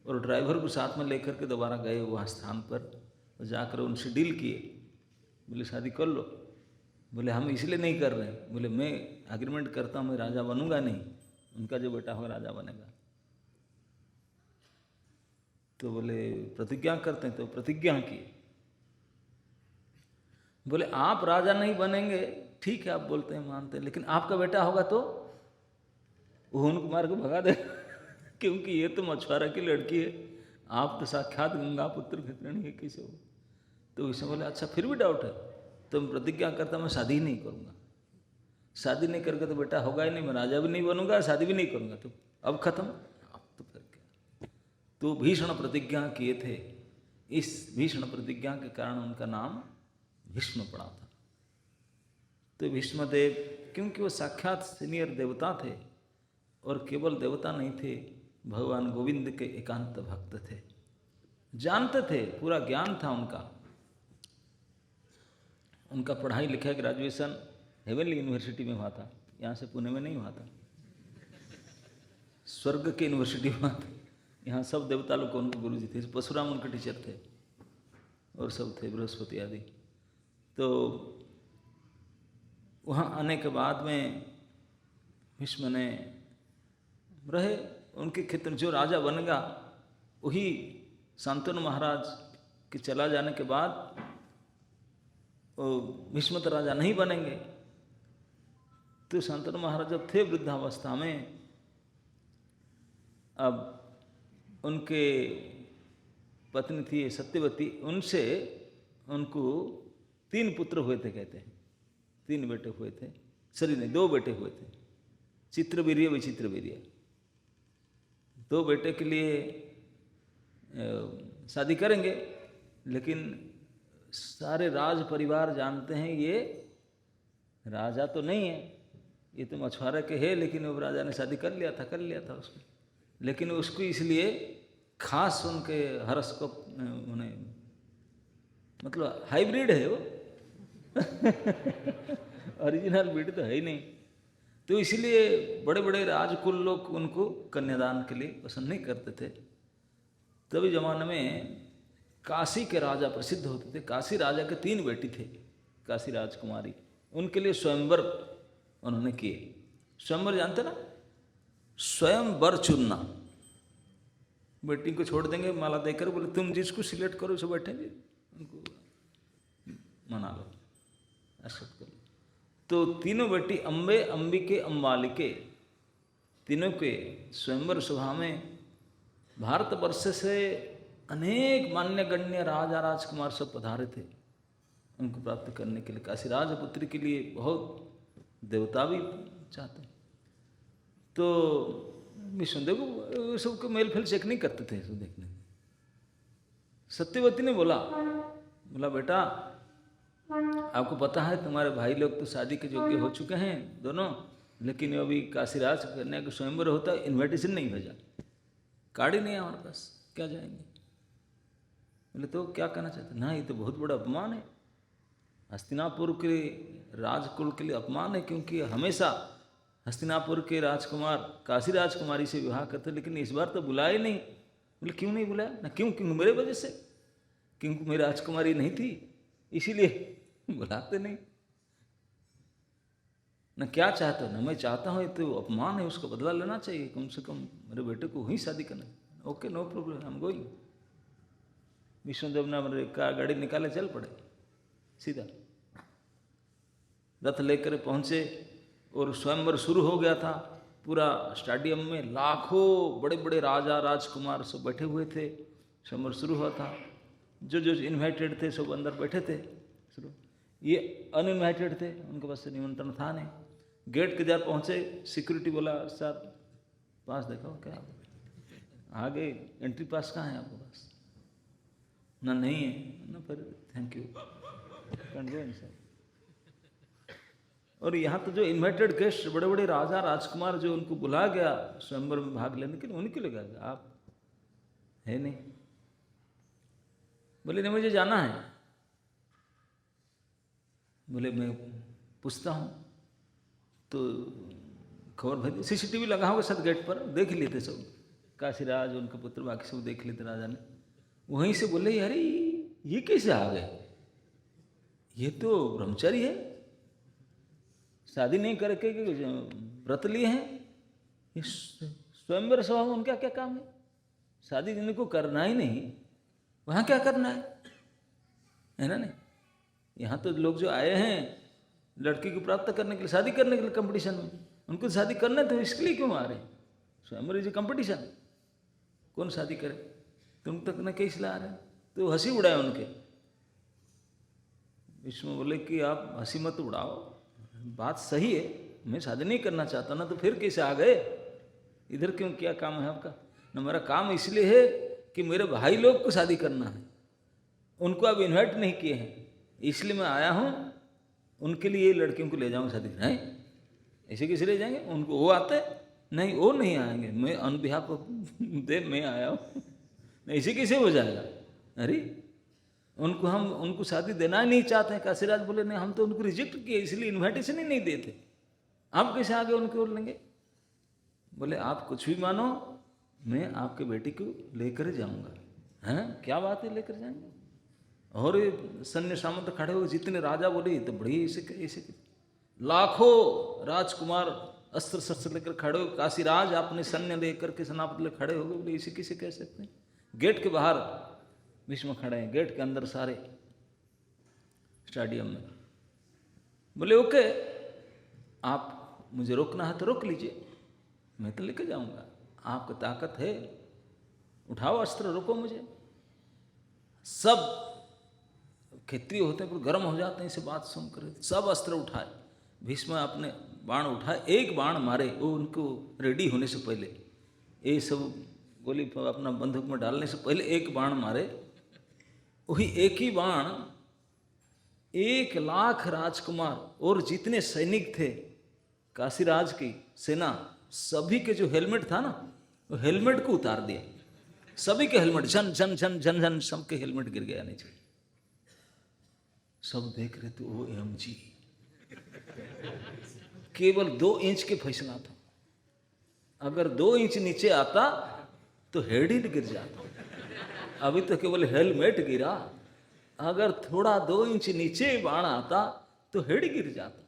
और ड्राइवर को साथ में लेकर के दोबारा गए वहाँ स्थान पर, तो जाकर उनसे डील किए। बोले शादी कर लो। बोले हम इसलिए नहीं कर रहे हैं, बोले मैं एग्रीमेंट करता हूँ मैं राजा बनूंगा नहीं, उनका जो बेटा होगा राजा बनेगा। तो बोले प्रतिज्ञा करते हैं, तो प्रतिज्ञा की। बोले आप राजा नहीं बनेंगे, ठीक है आप बोलते हैं मानते हैं, लेकिन आपका बेटा होगा तो वो उनको मार के भगा दे क्योंकि ये तो मछुआरा की लड़की है, आप तो साक्षात गंगा पुत्र खितरणी है, कैसे हो? तो इसमें बोले अच्छा फिर भी डाउट है, तो मैं प्रतिज्ञा करता मैं शादी ही नहीं करूँगा, शादी नहीं करके तो बेटा होगा ही नहीं, मैं राजा भी नहीं बनूंगा, शादी भी नहीं करूँगा, तो अब खत्म। अब तो फिर क्या? तो भीषण प्रतिज्ञा किए थे। इस भीषण प्रतिज्ञा के कारण उनका नाम भीष्म पड़ा था। तो भीष्मदेव, क्योंकि वो साक्षात सीनियर देवता थे, और केवल देवता नहीं थे, भगवान गोविंद के एकांत भक्त थे, जानते थे, पूरा ज्ञान था उनका। उनका पढ़ाई लिखाई ग्रेजुएशन हेवनली यूनिवर्सिटी में हुआ था, यहाँ से पुणे में नहीं हुआ था, स्वर्ग के यूनिवर्सिटी में हुआ था। यहाँ सब देवता लोग उनको गुरु जी थे, परशुराम उनके टीचर थे, और सब थे बृहस्पति आदि। तो वहाँ आने के बाद में भीष्म ने रहे, उनके क्षेत्र जो राजा बनेगा वही, शांतनु महाराज के चला जाने के बाद वो भीष्म तो राजा नहीं बनेंगे। तो शांतनु महाराज जब थे वृद्धावस्था में, अब उनके पत्नी थी सत्यवती, उनसे उनको 3 पुत्र हुए थे, कहते हैं 3 बेटे हुए थे, सॉरी नहीं 2 बेटे हुए थे, चित्रवीर्य विचित्रवीर्य। 2 बेटे के लिए शादी करेंगे, लेकिन सारे राज परिवार जानते हैं ये राजा तो नहीं है, ये तो मछुआरे के है, लेकिन वो राजा ने शादी कर लिया था उसको। लेकिन उसको इसलिए खास उनके हर्ष को उन्हें, मतलब हाइब्रिड है वो ओरिजिनल ब्रीड तो है ही नहीं। तो इसलिए बड़े बड़े राजकुल लोग उनको कन्यादान के लिए पसंद नहीं करते थे। तभी जमाने में काशी के राजा प्रसिद्ध होते थे। काशी राजा के 3 बेटी थे, काशी राजकुमारी। उनके लिए स्वयंवर उन्होंने किए। स्वयंवर जानते ना, स्वयंवर चुनना। बेटी को छोड़ देंगे माला देकर, बोले तुम जिसको सिलेक्ट करो उसे बैठेंगे, उनको मना लो, एक्सेप्ट कर लो। तो तीनों बेटी अम्बे, अंबिके, अम्बालिके, तीनों के स्वयंवर सभा में भारतवर्ष से अनेक मान्यगण्य राजा राजकुमार सब पधारे थे उनको प्राप्त करने के लिए। काशी राजपुत्री के लिए बहुत देवता भी चाहते। तो विष्णुदेव को सबको मेल फेल चेक नहीं करते थे इसको देखने। सत्यवती ने बोला बेटा आपको पता है तुम्हारे भाई लोग तो शादी के योग्य हो चुके हैं दोनों, लेकिन अभी काशीराज कन्या का स्वयंवर होता है, इन्विटेशन नहीं भेजा, कार्ड ही नहीं है हमारे पास, क्या जाएंगे। बोले तो क्या कहना चाहते? ना, ये तो बहुत बड़ा अपमान है, हस्तिनापुर के राजकुल के लिए अपमान है, क्योंकि हमेशा हस्तिनापुर के राजकुमार काशी राजकुमारी से विवाह करते, लेकिन इस बार तो बुलाए नहीं। बोले क्यों नहीं बुलाया? ना क्यों मेरे वजह से, क्योंकि मेरी राजकुमारी नहीं थी इसीलिए बुलाते नहीं। ना क्या चाहते हो? ना मैं चाहता हूँ, ये तो अपमान है, उसका बदला लेना चाहिए, कम से कम मेरे बेटे को वहीं शादी करना। Okay, no problem, I am going. Vishnudev ने मेरे कार गाड़ी निकाले, चल पड़े सीधा, रथ लेकर पहुंचे और स्वयंवर शुरू हो गया था। पूरा स्टेडियम में लाखों बड़े बड़े राजा राजकुमार सब बैठे हुए थे। स्वयंवर शुरू हुआ था। जो इन्वाइटेड थे सब अंदर बैठे थे। ये अनइन्वाइटेड थे, उनके पास निमंत्रण था नहीं। गेट के जब पहुंचे, सिक्योरिटी बोला सर पास देखो क्या आगे एंट्री पास कहाँ है आपके पास? ना नहीं है ना, फिर thank you can go inside. और यहाँ तो जो इन्वाइटेड गेस्ट बड़े बड़े राजा राजकुमार जो उनको बुला गया स्वयंवर में भाग लेने के लिए, उनके लिए गया, आप है नहीं। बोले नहीं मुझे जाना है। बोले मैं पूछता हूँ। तो खबर भेजी, सीसीटीवी लगा होगा सब गेट पर, देख लेते सब, काशीराज उनके पुत्र बाकी सब देख लेते राजा ने। वहीं से बोले अरे ये कैसे आ गए, ये तो ब्रह्मचारी है, शादी नहीं करके व्रत लिए हैं, ये स्वयंवर सभा में उनका क्या काम है? शादी जिनको करना ही नहीं, वहाँ क्या करना है ना? नहीं, यहाँ तो लोग जो आए हैं लड़की को प्राप्त करने के लिए, शादी करने के लिए कंपटीशन में, उनको शादी करना तो इसके लिए क्यों आ रहे हैं? स्वयंवर इज कंपटीशन, कौन शादी करे, तुम तक न कैसे ला रहे हैं? तो हंसी उड़ाए उनके। विष्णु बोले कि आप हंसी मत उड़ाओ, बात सही है, मैं शादी नहीं करना चाहता ना, तो फिर कैसे आ गए इधर? क्यों, क्या काम है आपका? ना मेरा काम इसलिए है कि मेरे भाई लोग को शादी करना है, उनको अब इन्वाइट नहीं किए हैं, इसलिए मैं आया हूँ, उनके लिए लड़कियों को ले जाऊँ शादी। नहीं, ऐसे कैसे ले जाएंगे? उनको वो आते नहीं, वो नहीं आएंगे, मैं ऑन बिहाफ ऑफ देव मैं आया हूँ, ऐसे कैसे हो जाएगा? अरे उनको हम उनको शादी देना ही नहीं चाहते हैं। काशीराज बोले नहीं, हम तो उनको रिजेक्ट किए, इसलिए इन्विटेशन ही नहीं देते, आप कैसे आगे उनकी ओर लेंगे? बोले आप कुछ भी मानो, मैं आपके बेटी को लेकर जाऊंगा। हैं, क्या बात है, लेकर जाएंगे? और सैन्य सामंत खड़े हो, जितने राजा बोले तो बड़ी ऐसे लाखों राजकुमार अस्त्र शस्त्र लेकर खड़े हो। काशीराज अपने सैन्य लेकर के सेनापति लेकर खड़े हो गए। बोले इसे किसे कह सकते हैं? गेट के बाहर भीष्म खड़े हैं, गेट के अंदर सारे स्टेडियम में। बोले ओके, आप मुझे रोकना है तो रोक लीजिए, मैं तो लेके जाऊंगा, आपको ताकत है, उठाओ अस्त्र, रोको मुझे। सब क्षत्रिय होते हैं पर गर्म हो जाते हैं इसे बात सुनकर, सब अस्त्र उठाए। भीष्म अपने बाण उठाए, एक बाण मारे, वो उनको रेडी होने से पहले, ये सब गोली अपना बंदूक में डालने से पहले एक बाण मारे। वही एक ही बाण 1,00,000 राजकुमार और जितने सैनिक थे काशीराज की सेना, सभी के जो हेलमेट था ना, वो हेलमेट को उतार दिया। सभी के हेलमेट झन झन झन झन झन सबके हेलमेट गिर गया नीचे। सब देख रहे थे OMG, केवल 2 इंच के फैसला था। अगर 2 इंच नीचे आता तो हेड ही गिर जाता। अभी तो केवल हेलमेट गिरा, अगर थोड़ा 2 इंच नीचे बाण आता तो हेड गिर जाता।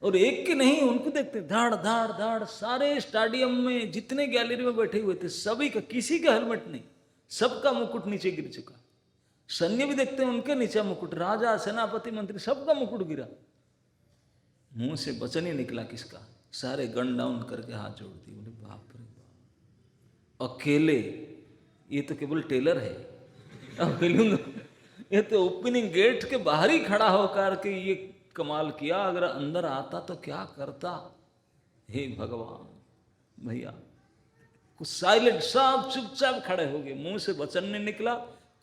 और एक के नहीं, उनको देखते धाड़ धाड़ धाड़, सारे स्टेडियम में जितने गैलरी में बैठे हुए थे सभी का, किसी का हेलमेट नहीं, सबका मुकुट नीचे गिर चुका। सैन्य भी देखते हैं उनके नीचे मुकुट, राजा सेनापति मंत्री सबका मुकुट गिरा। मुंह से वचन ही निकला किसका, सारे गन डाउन करके हाथ जोड़ दिए। बोले बाप रे बाप, अकेले, ये तो केवल टेलर है, ये तो ओपनिंग गेट के बाहर ही खड़ा होकर के ये कमाल किया, अगर अंदर आता तो क्या करता। हे भगवान, भैया कुछ साइलेंट, सब चुपचाप खड़े हो गए, मुंह से वचन नहीं निकला,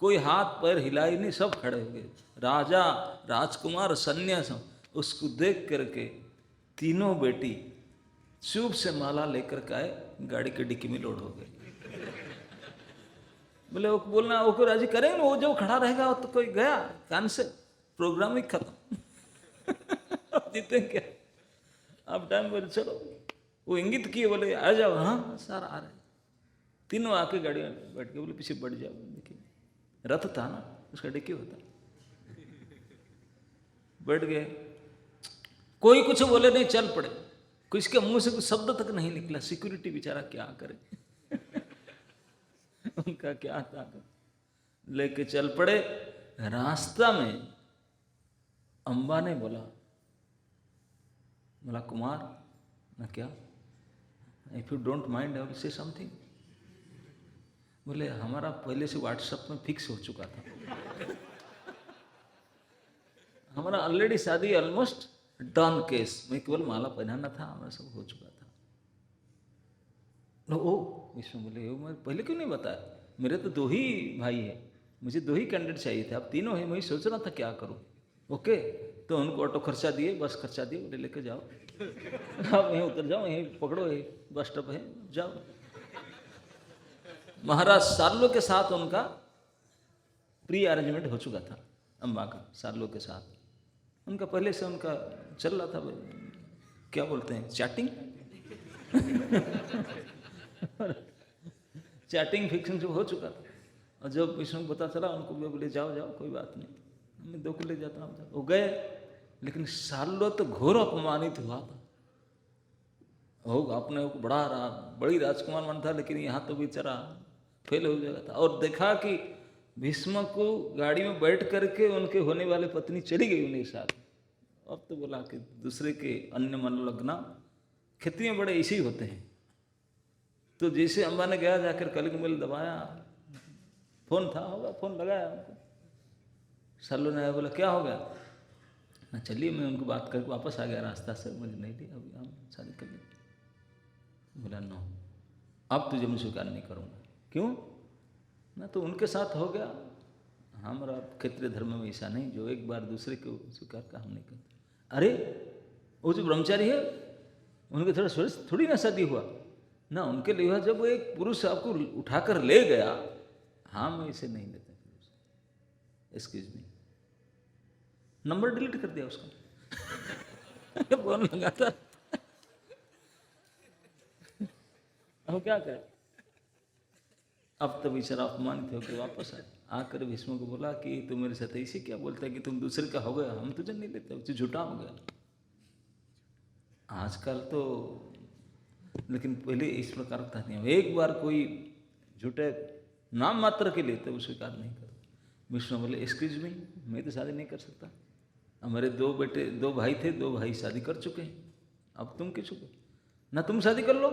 कोई हाथ पैर हिला ही नहीं, सब खड़े हो गए। राजा, राजकुमार, सन्यास, उसको देख करके तीनों बेटी चुप से माला लेकर के आए, गाड़ी के डिक्की में लोड हो गए। बोले वो बोलना, वो को राजी करेंगे, वो जो खड़ा रहेगा तो कोई गया, कैंसिल, प्रोग्राम ही खत्म। अब जीते क्या, अब टाइम बोले चलो, वो इंगित किए, बोले आ जाओ। हाँ सर आ रहे। तीनों आके गाड़ी में बैठ के बोले पीछे बढ़ जाओ। देखिए रथ था ना, उसका डिक्की होता, बैठ गए। कोई कुछ बोले नहीं, चल पड़े। किसके मुंह से कुछ शब्द तक नहीं निकला। सिक्योरिटी बेचारा क्या करे, उनका क्या था, लेके चल पड़े। रास्ता में अंबा ने बोला कुमार ना क्या, if you don't mind I will say something. बोले हमारा पहले से व्हाट्सएप में फिक्स हो चुका था, हमारा ऑलरेडी शादी ऑलमोस्ट डन केस, मैं केवल माला पहनाना था, हमारा सब हो चुका था। ओ इसमें बोले मैं पहले क्यों नहीं बताया, मेरे तो 2 ही भाई है, मुझे 2 ही कैंडिडेट चाहिए थे, अब तीनों है, मैं सोच रहा था क्या करूं। ओके, तो उनको ऑटो खर्चा दिए, बस खर्चा दिए, बोले लेके जाओ, आप यहीं उतर जाओ, यहीं पकड़ो, यही बस स्टॉप है, जाओ। महाराज सार्लो के साथ उनका प्री अरेंजमेंट हो चुका था, अम्बा का सार्लो के साथ उनका पहले से उनका चल रहा था, क्या बोलते हैं, चैटिंग। चैटिंग फिक्सिंग सब हो चुका था। और जब विष्णु को पता चला, उनको बोले जाओ जाओ कोई बात नहीं, मैं 2 को ले जाता हूँ। वो गए, लेकिन सार्लो तो घोर अपमानित हुआ था। हो अपने को बड़ी राजकुमार मन था, लेकिन यहाँ तो बेचारा फेल हो गया था। और देखा कि भीष्म को गाड़ी में बैठ करके उनके होने वाले पत्नी चली गई उन्हीं साथ। अब तो बोला कि दूसरे के अन्य मनोलग्ना, खेती में बड़े ऐसे ही होते हैं। तो जैसे अम्बा ने गया, जाकर कलिंग बेल दबाया, फोन था होगा, फोन लगाया उनको। सार्लो ने आया, बोला क्या हो गया ना, चलिए मैं उनको बात करके वापस आ गया रास्ता से, मुझे नहीं दिया, अभी हम शादी कर लेते। बोला नो, अब तुझे मैं स्वीकार नहीं करूँगा। क्यों ना, तो उनके साथ हो गया, हमारा क्षत्रिय धर्म में ऐसा नहीं, जो एक बार दूसरे को स्वीकार का हम नहीं करते। अरे वो जो ब्रह्मचारी है, उनके थोड़ी ना शादी हुआ ना, उनके लिए हुआ जब वो एक पुरुष आपको उठाकर ले गया। हाँ मैं इसे नहीं लेता, एक्सक्यूज मी, नंबर डिलीट कर दिया उसका। फोन लगाता, अब क्या करें। अब तो बेचारा अपमानित होकर वापस आए, आकर भीष्म को बोला कि तू मेरे साथ ऐसे क्या बोलता है कि तुम दूसरे का हो गया, हम तुझे नहीं लेते, तुझे झूठा हो गया। आजकल तो, लेकिन पहले इस प्रकार का नहीं, एक बार कोई झूठे नाम मात्र के लिए तो वो स्वीकार नहीं कर। विष्णु बोले एक्सक्यूज मी, मैं तो शादी नहीं कर सकता, हमारे 2 भाई थे, 2 भाई शादी कर चुके हैं, अब तुम किस चुके ना, तुम शादी कर लो।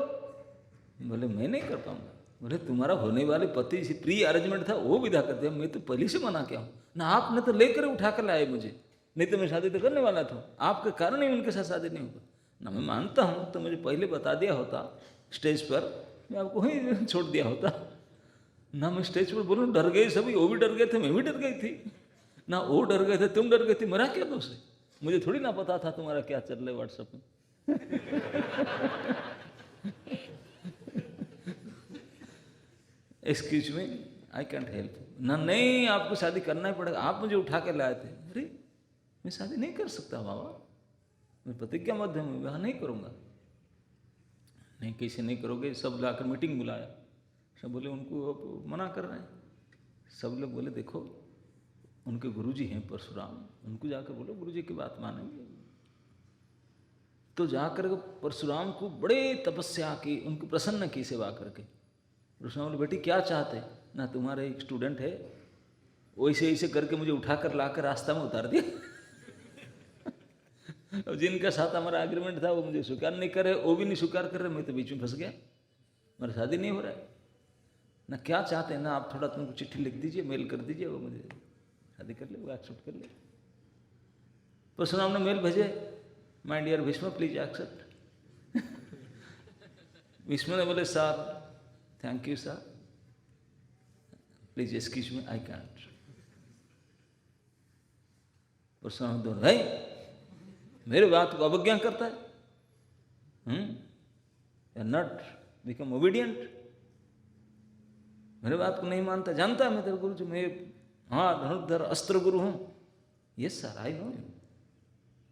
बोले मैं नहीं कर पाऊंगा। बोले तुम्हारा होने वाले पति से प्री अरेंजमेंट था, वो विदा कर दिया, मैं तो पहले से मना किया हूँ ना, आपने तो लेकर उठा कर लाए मुझे, नहीं तो मैं शादी तो करने वाला था, आपके कारण ही उनके साथ शादी नहीं होगा ना। मैं मानता हूँ, तो मुझे पहले बता दिया होता स्टेज पर, मैं आपको वहीं छोड़ दिया होता ना। मैं स्टेज पर बोलूँ, डर गए सभी, वो भी डर गए थे, मैं भी डर गई थी, ना वो डर गए थे, तुम डर गए थे, मेरा क्या दोष है? मुझे थोड़ी ना पता था तुम्हारा क्या चल रहा है व्हाट्सएप में। Excuse me, I can't help ना। नहीं, आपको शादी करना ही पड़ेगा, आप मुझे उठा के लाए थे। अरे मैं शादी नहीं कर सकता बाबा, मैं प्रतिज्ञा मध्य में विवाह नहीं करूंगा। नहीं, कैसे नहीं करोगे? सब लाकर मीटिंग बुलाया, सब बोले उनको अब मना कर रहे हैं। सब लोग बोले देखो उनके गुरुजी हैं परशुराम, उनको जाकर बोलो गुरुजी की बात मानेंगे। तो जाकर परशुराम को बड़े तपस्या की, उनको प्रसन्न की सेवा करके। परशुराम बोले बेटी क्या चाहते? ना तुम्हारे एक स्टूडेंट है, वैसे ऐसे करके मुझे उठाकर लाकर रास्ता में उतार दिया। और जिनका साथ हमारा एग्रीमेंट था वो मुझे स्वीकार नहीं कर रहे, वो भी नहीं स्वीकार कर रहे, मैं तो बीच में फंस गया, मेरा शादी नहीं हो रहा है। ना क्या चाहते हैं, ना आप थोड़ा तुमको चिट्ठी लिख दीजिए, मेल कर दीजिए, वो मुझे शादी कर ले, वो एक्सेप्ट कर ले। परशुराम ने मेल भेजे, my dear Bhishma please accept. Bhishma ने बोले sir thank you sir, please excuse me I can't. Parashuram दोनों भाई मेरे बात को अवज्ञा करता है, नॉट बिकम ओबीडियंट, मेरे बात को नहीं मानता, जानता है मैं तेरे गुरु जी, मैं हाँ धनुर्धर अस्त्र गुरु हूँ। Yes sir I know you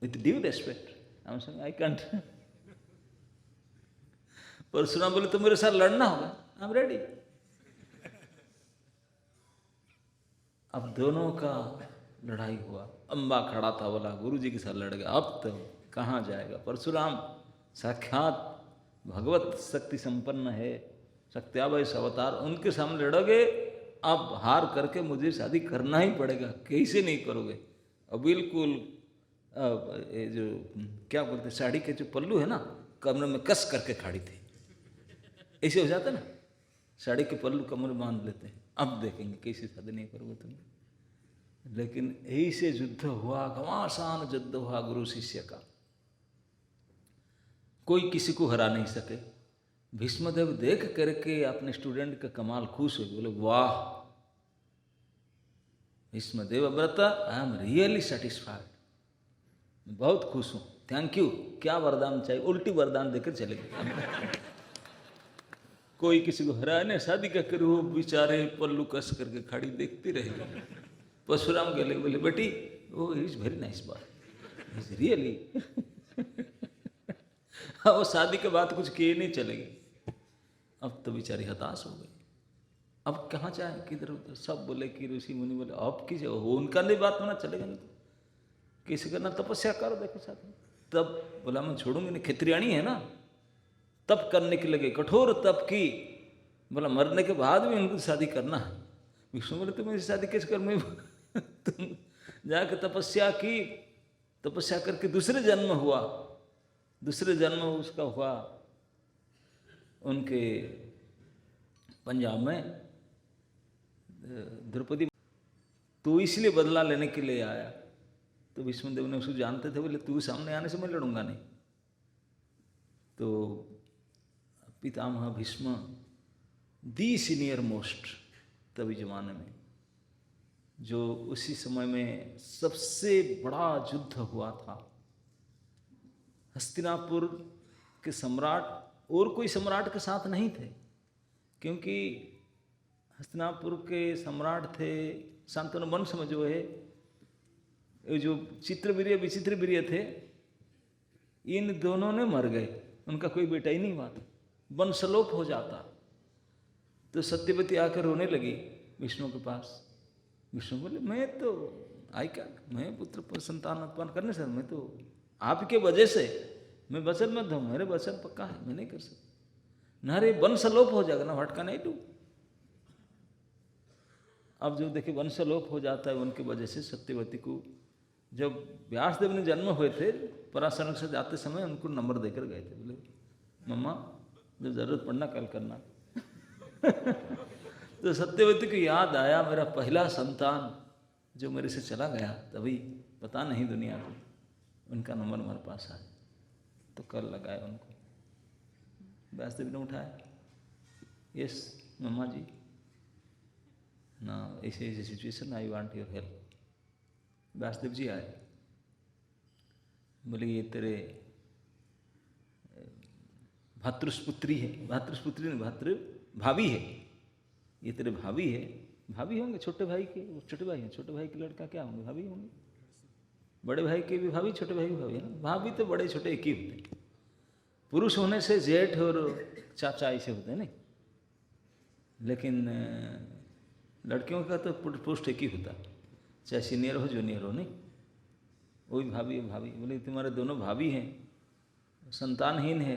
with due respect, I am saying I can't. Parashuram बोले तो मेरे साथ लड़ना होगा, आई एम रेडी। अब दोनों का लड़ाई हुआ, अंबा खड़ा था, बोला गुरु जी के साथ लड़ गया, अब तो कहाँ जाएगा। परशुराम साक्षात भगवत शक्ति संपन्न है, सत्यावश अवतार, उनके सामने लड़ोगे आप हार करके मुझे शादी करना ही पड़ेगा, कैसे नहीं करोगे। और बिल्कुल ये जो क्या बोलते साड़ी के जो पल्लू है ना, कमरे में कस करके खड़ी थी, ऐसे हो जाता ना, साड़ी के पल्लू कमर में बांध लेते हैं, अब देखेंगे कैसे शादी नहीं करोगे तुम। लेकिन ऐसे युद्ध हुआ, घमासान युद्ध हुआ गुरु शिष्य का, कोई किसी को हरा नहीं सके। भीष्मदेव देख करके अपने स्टूडेंट का कमाल खुश हो, बोले वाह भीष्मदेव व्रत, आई एम रियली सेटिस्फाइड, बहुत खुश हूँ, थैंक यू। क्या वरदान चाहिए? उल्टी वरदान देकर चले गए। कोई किसी को हराए ना, शादी का करे, वो बेचारे पल्लू कस करके खड़ी देखती रहेगी। परशुराम गले बोले बेटी वो is very nice boy, is really. वो शादी के बाद कुछ किए नहीं चलेगी। अब तो बेचारी हताश हो गई, अब कहाँ जाए, किधर उधर। सब बोले कि ऋषि मुनि बोले अब की जाओ, उनका नहीं बात होना चलेगा नहीं, तो कैसे करना, तपस्या करो देखो साथ में। तब बोला मैं छोड़ूंगी नहीं, क्षेत्रियाणी है ना, तप करने के लगे, कठोर तप की। बोला मरने के बाद भी उनको शादी करना है। विष्णु बोले तुम ऐसी शादी कैसे कर, मैं तुम जाके तपस्या की, तपस्या करके दूसरे जन्म हुआ, दूसरे जन्म उसका हुआ उनके पंजाब में द्रौपदी, तो इसलिए बदला लेने के लिए आया। तो विष्णुदेव ने उसको जानते थे, बोले तू सामने आने से मैं लड़ूंगा नहीं। तो पितामह भीष्म दी सीनियर मोस्ट तभी जमाने में, जो उसी समय में सबसे बड़ा युद्ध हुआ था, हस्तिनापुर के सम्राट और कोई सम्राट के साथ नहीं थे, क्योंकि हस्तिनापुर के सम्राट थे शांतनु वंश में जो है, जो चित्रवीर्य विचित्रवीर्य थे, इन दोनों ने मर गए, उनका कोई बेटा ही नहीं हुआ था, वंशलोप हो जाता। तो सत्यवती आकर रोने लगी विष्णु के पास। विष्णु बोले मैं तो आई क्या, मैं पुत्र पर संतान उत्पन्न करने से, मैं तो आपके वजह से मैं वचन मत हूँ, मेरे वचन पक्का है, मैं नहीं कर सकता। ना रे वंशलोप हो जाएगा ना, भटका नहीं तू। अब जो देखिए वंशलोप हो जाता है, उनकी वजह से सत्यवती को, जब व्यासदेव ने जन्म हुए थे, पराशर से जाते समय उनको नंबर देकर गए थे, बोले मम्मा जब जरूरत पड़ना कल करना। तो सत्यवती को याद आया मेरा पहला संतान जो मेरे से चला गया, तभी पता नहीं दुनिया को, उनका नंबर हमारे पास आया, तो कल लगाया उनको। व्यासदेव ने उठाया, यस मम्मा जी ना, ऐसे ऐसी situation, I want your help. Vyasdev ji आए, बोले ये तेरे भातृपुत्री है, भातृपुत्री नहीं, भातृ भाभी है, ये तेरे भाभी है। भाभी होंगे छोटे भाई के, वो छोटे भाई हैं, छोटे भाई के लड़का क्या होंगे, भाभी होंगे। बड़े भाई के भी भाभी, छोटे भाई की भाभी है ना। भाभी तो बड़े छोटे एक ही होते हैं। पुरुष होने से जेठ और चाचा ऐसे होते हैं नहीं, लेकिन लड़कियों का तो पोस्ट एक ही होता, चाहे सीनियर हो जूनियर हो नहीं, वही भाभी है। भाभी बोले तुम्हारे दोनों भाभी हैं, संतानहीन है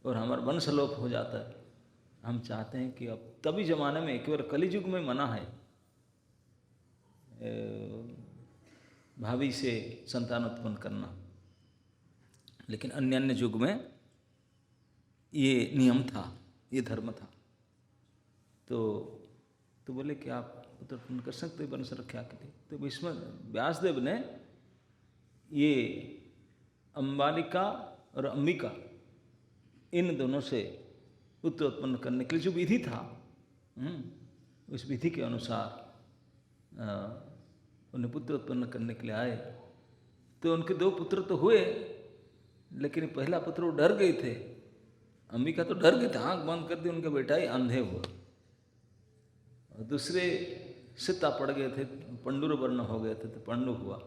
और हमारा वंशलोप हो जाता है। हम चाहते हैं कि अब तभी जमाने में एक बार कलियुग में मना है भाभी से संतान उत्पन्न करना, लेकिन अन्य अन्य युग में ये नियम था, ये धर्म था। तो बोले कि आप पुत्र उत्पन्न कर सकते वंश रक्षा के लिए। तो भीष्म व्यासदेव ने ये अंबालिका और अंबिका इन दोनों से पुत्र उत्पन्न करने के लिए जो विधि था, उस विधि के अनुसार उन्हें पुत्र उत्पन्न करने के लिए आए। तो उनके 2 पुत्र तो हुए, लेकिन पहला पुत्र वो डर गए थे। अंबिका तो डर गए थे, आंख बंद कर दी, उनका बेटा ही अंधे हुआ। और दूसरे सिता पड़ गए थे, पंडुर वर्ण हो गए थे, तो पंडु हुआ।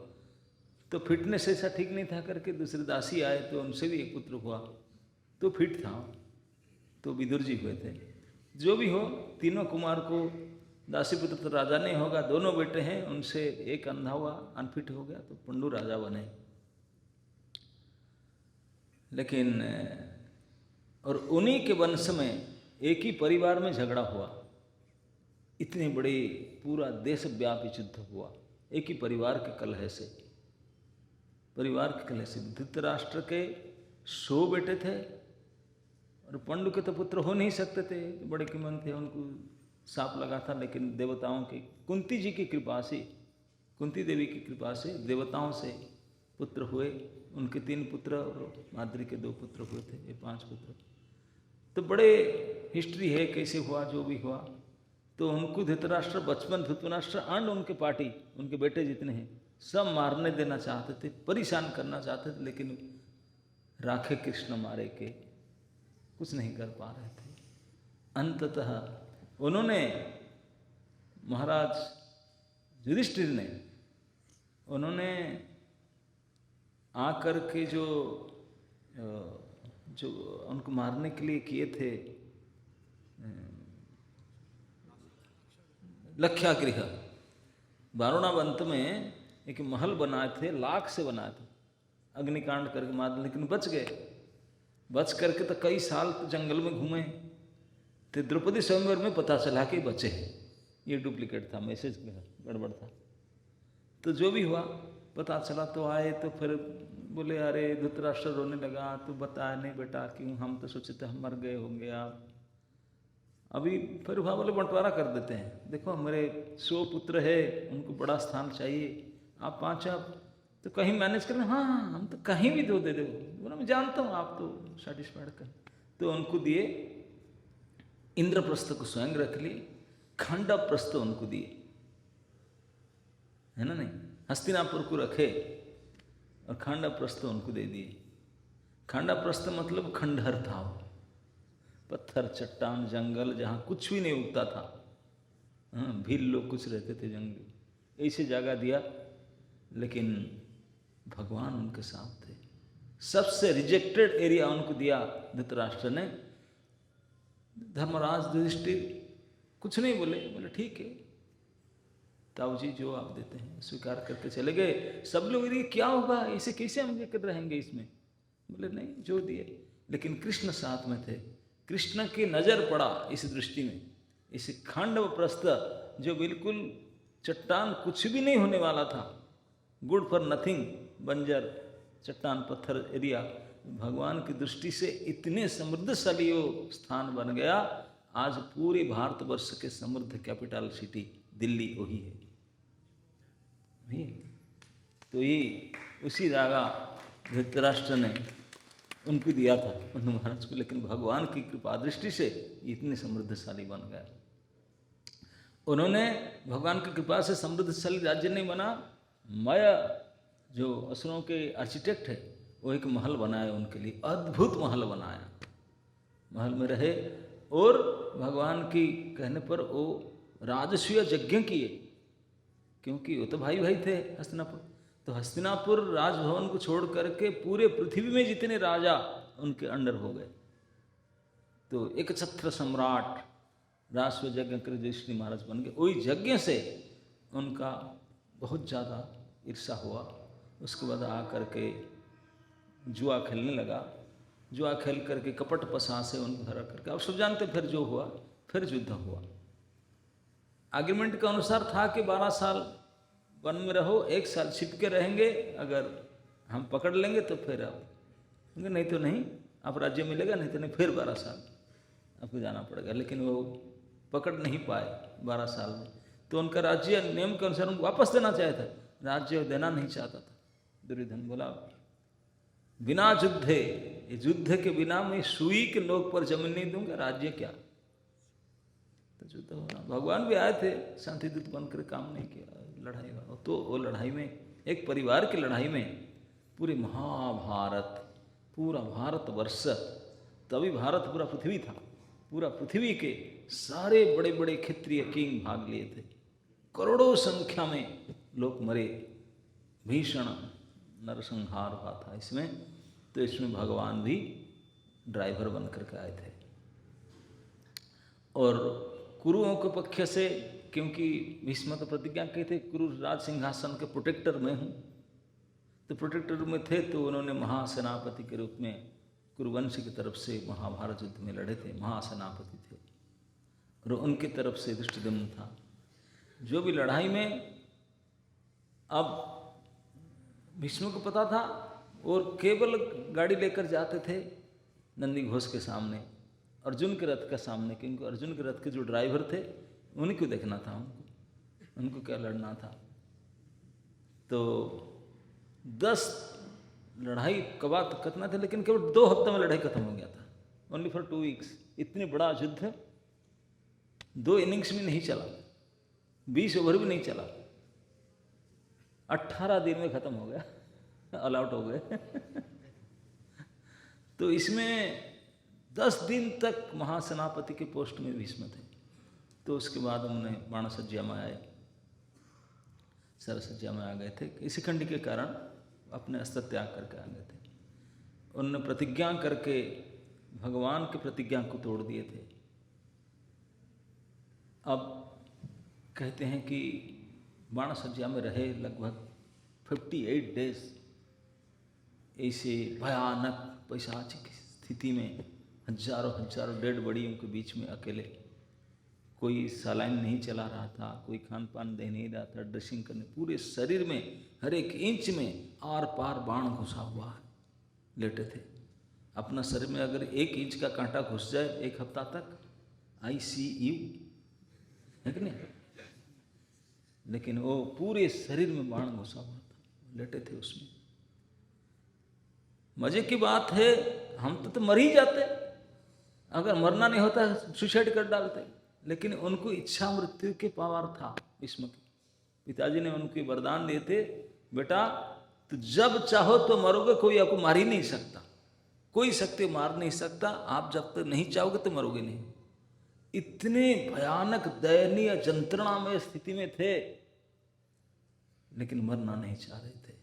तो फिटनेस ऐसा ठीक नहीं था करके दूसरे दासी आए, तो उनसे भी एक पुत्र हुआ, तो फिट था, तो विदुर जी हुए थे। जो भी हो, तीनों कुमार को दासी पुत्र तो राजा नहीं होगा, दोनों बेटे हैं, उनसे एक अंधा हुआ, अनफिट हो गया, तो पंडु राजा बने। लेकिन और उन्हीं के वंश में एक ही परिवार में झगड़ा हुआ, इतने बड़े पूरा देशव्यापी युद्ध हुआ, एक ही परिवार के कलह से। परिवार के कलह से धृतराष्ट्र के 100 बेटे थे, और पंडु के तो पुत्र हो नहीं सकते थे, बड़े कीमत थे, उनको साप लगा था। लेकिन देवताओं की, कुंती जी की कृपा से, कुंती देवी की कृपा से देवताओं से पुत्र हुए। उनके 3 पुत्र और माद्री के 2 पुत्र हुए थे, ये 5 पुत्र। तो बड़े हिस्ट्री है कैसे हुआ, जो भी हुआ। तो उनको धृतराष्ट्र बचपन, धृतराष्ट्र एंड उनके पार्टी, उनके बेटे जितने हैं सब मारने देना चाहते थे, परेशान करना चाहते थे, लेकिन राखे कृष्ण मारे के कुछ नहीं कर पा रहे थे। अंततः उन्होंने, महाराज युधिष्ठिर ने, उन्होंने आकर के जो उनको मारने के लिए किए थे लख्यागृह, वारुणावंत में एक महल बनाए थे, लाख से बनाए थे, अग्निकांड करके मार, लेकिन बच गए। बच करके तो कई साल तो जंगल में घूमे, तो द्रौपदी स्वयंवर में पता चला कि बचे हैं। ये डुप्लीकेट था, मैसेज गड़बड़ था। तो जो भी हुआ पता चला, तो आए, तो फिर बोले अरे धृतराष्ट्र रोने लगा, तो बताया नहीं बेटा क्यों, हम तो सोचे थे हम मर गए होंगे आप। अभी फिर वहाँ बोले बंटवारा कर देते हैं, देखो मेरे 100 पुत्र है, उनको बड़ा स्थान चाहिए, आप 5 आप तो कहीं मैनेज कर लें। हाँ हम तो कहीं भी दे दो। बोला मैं जानता हूँ आप तो सेटिस्फाइड कर। तो उनको दिए, इंद्रप्रस्थ को स्वयं रख लिए, खंडप्रस्थ उनको दिए, है ना, नहीं हस्तिनापुर को रखे और खंडप्रस्थ उनको दे दिए। खंडप्रस्थ मतलब खंडहर था, पत्थर, चट्टान, जंगल, जहाँ कुछ भी नहीं उगता था। हाँ, भील लोग कुछ रहते थे जंगल, ऐसी जगह दिया। लेकिन भगवान उनके साथ थे। सबसे रिजेक्टेड एरिया उनको दिया धृतराष्ट्र ने। धर्मराज युधिष्ठिर कुछ नहीं बोले, बोले ठीक है ताऊ जी जो आप देते हैं स्वीकार करके चले गए। सब लोग ये क्या होगा, ऐसे कैसे हम लेकर रहेंगे इसमें, बोले नहीं जो दिए। लेकिन कृष्ण साथ में थे, कृष्ण की नजर पड़ा इस दृष्टि में, इस खंडप्रस्थ जो बिल्कुल चट्टान, कुछ भी नहीं होने वाला था, गुड फॉर नथिंग, बंजर चट्टान पत्थर एरिया, भगवान की दृष्टि से इतने समृद्धशाली वो स्थान बन गया। आज पूरे भारतवर्ष के समृद्ध कैपिटल सिटी दिल्ली वही है। तो ये उसी जगह धृतराष्ट्र ने उनको दिया था पंडु महाराज को, लेकिन भगवान की कृपा दृष्टि से इतने समृद्धशाली बन गया। उन्होंने भगवान की कृपा से समृद्धशाली राज्य नहीं बना, माया जो असुरों के आर्किटेक्ट है वो एक महल बनाया उनके लिए, अद्भुत महल बनाया, महल में रहे और भगवान की कहने पर वो राजसूय यज्ञ किए, क्योंकि वो तो भाई भाई थे हस्तिनापुर। तो हस्तिनापुर राजभवन को छोड़ करके पूरे पृथ्वी में जितने राजा उनके अंडर हो गए। तो एक छत्र सम्राट राजसूय यज्ञ कर युधिष्ठिर महाराज बन गए। वही यज्ञ से उनका बहुत ज़्यादा ईर्षा हुआ। उसके बाद आ करके जुआ खेलने लगा, जुआ खेल करके कपट पसा से उनको हरा करके, अब सब जानते फिर जो हुआ, फिर युद्ध हुआ। आर्ग्यूमेंट के अनुसार था कि 12 साल वन में रहो, 1 साल छिप के रहेंगे, अगर हम पकड़ लेंगे तो फिर आप, नहीं तो नहीं, आप राज्य मिलेगा, नहीं तो नहीं, फिर 12 साल आपको जाना पड़ेगा। लेकिन वो पकड़ नहीं पाए 12 साल में। तो उनका राज्य नियम के अनुसार उनको वापस देना चाहता था, राज्य देना नहीं चाहता था। दुर्योधन बोला बिना युद्धे, युद्ध के बिना मैं सुई के नोक पर जमीन नहीं दूंगा, राज्य क्या। तो युद्ध हो रहा, भगवान भी आए थे, शांति दूत बनकर काम नहीं किया, लड़ाई हुआ। तो वो लड़ाई में, एक परिवार की लड़ाई में पूरी महाभारत, पूरा भारतवर्ष, तभी भारत पूरा पृथ्वी था, पूरा पृथ्वी के सारे बड़े बड़े क्षत्रिय किंग भाग लिए थे। करोड़ों संख्या में लोग मरे, भीषण नरसंहार हुआ था इसमें। तो इसमें भगवान भी ड्राइवर बन करके आए थे। और कुरुओं के पक्ष से, क्योंकि भीष्म तो प्रतिज्ञा की थे कुरु राज सिंहासन के प्रोटेक्टर मैं हूँ, तो प्रोटेक्टर में थे, तो उन्होंने महासेनापति के रूप में कुरुवंश की तरफ से महाभारत युद्ध में लड़े थे, महासेनापति थे। और उनकी तरफ से धृष्टद्युम्न था। जो भी लड़ाई में, अब भीष्म को पता था, और केवल गाड़ी लेकर जाते थे नंदी घोष के सामने, अर्जुन के रथ के सामने, क्योंकि अर्जुन के रथ के जो ड्राइवर थे उन्हीं को देखना था, उनको क्या लड़ना था। तो 10 लड़ाई कबा कितना थे, लेकिन केवल 2 हफ्ते में लड़ाई खत्म हो गया था, ओनली फॉर 2 वीक्स। इतनी बड़ा युद्ध 2 इनिंग्स में नहीं चला, 20 ओवर भी नहीं चला, 18 दिन में खत्म हो गया, ऑल आउट हो गए। तो इसमें 10 दिन तक महासेनापति के पोस्ट में भीष्म थे। तो उसके बाद उन्होंने बाणसज्जा में आए, सरसज्जा में आ गए थे। इसी खंड के कारण अपने अस्त्र त्याग करके आ गए थे। उन्होंने प्रतिज्ञा करके भगवान की प्रतिज्ञा को तोड़ दिए थे। अब कहते हैं कि बाणसज्जा में रहे लगभग 58 डेज, ऐसे भयानक पैशाचिक स्थिति में, हजारों हजारों डेड बॉडियों के बीच में अकेले, कोई सलाइन नहीं चला रहा था, कोई खान पान दे नहीं रहा था, ड्रेसिंग करने, पूरे शरीर में हर एक इंच में आर पार बाण घुसा हुआ है, लेटे थे। अपना शरीर में अगर 1 इंच का कांटा घुस जाए 1 हफ्ता तक ICU है कि नहीं, लेकिन वो पूरे शरीर में बाण घुसा हुआ था, लेटे थे उसमें। मजे की बात है, हम तो मर ही जाते, अगर मरना नहीं होता सुसाइड कर डालते, लेकिन उनको इच्छा मृत्यु के पावर था। भीष्म के पिताजी ने उनको वरदान दिए थे, बेटा तो जब चाहो तो मरोगे, कोई आपको मार ही नहीं सकता, कोई शक्ति मार नहीं सकता, आप जब तक नहीं चाहोगे तो मरोगे नहीं। इतने भयानक दयनीय यंत्रणा में स्थिति में थे, लेकिन मरना नहीं चाह रहे थे।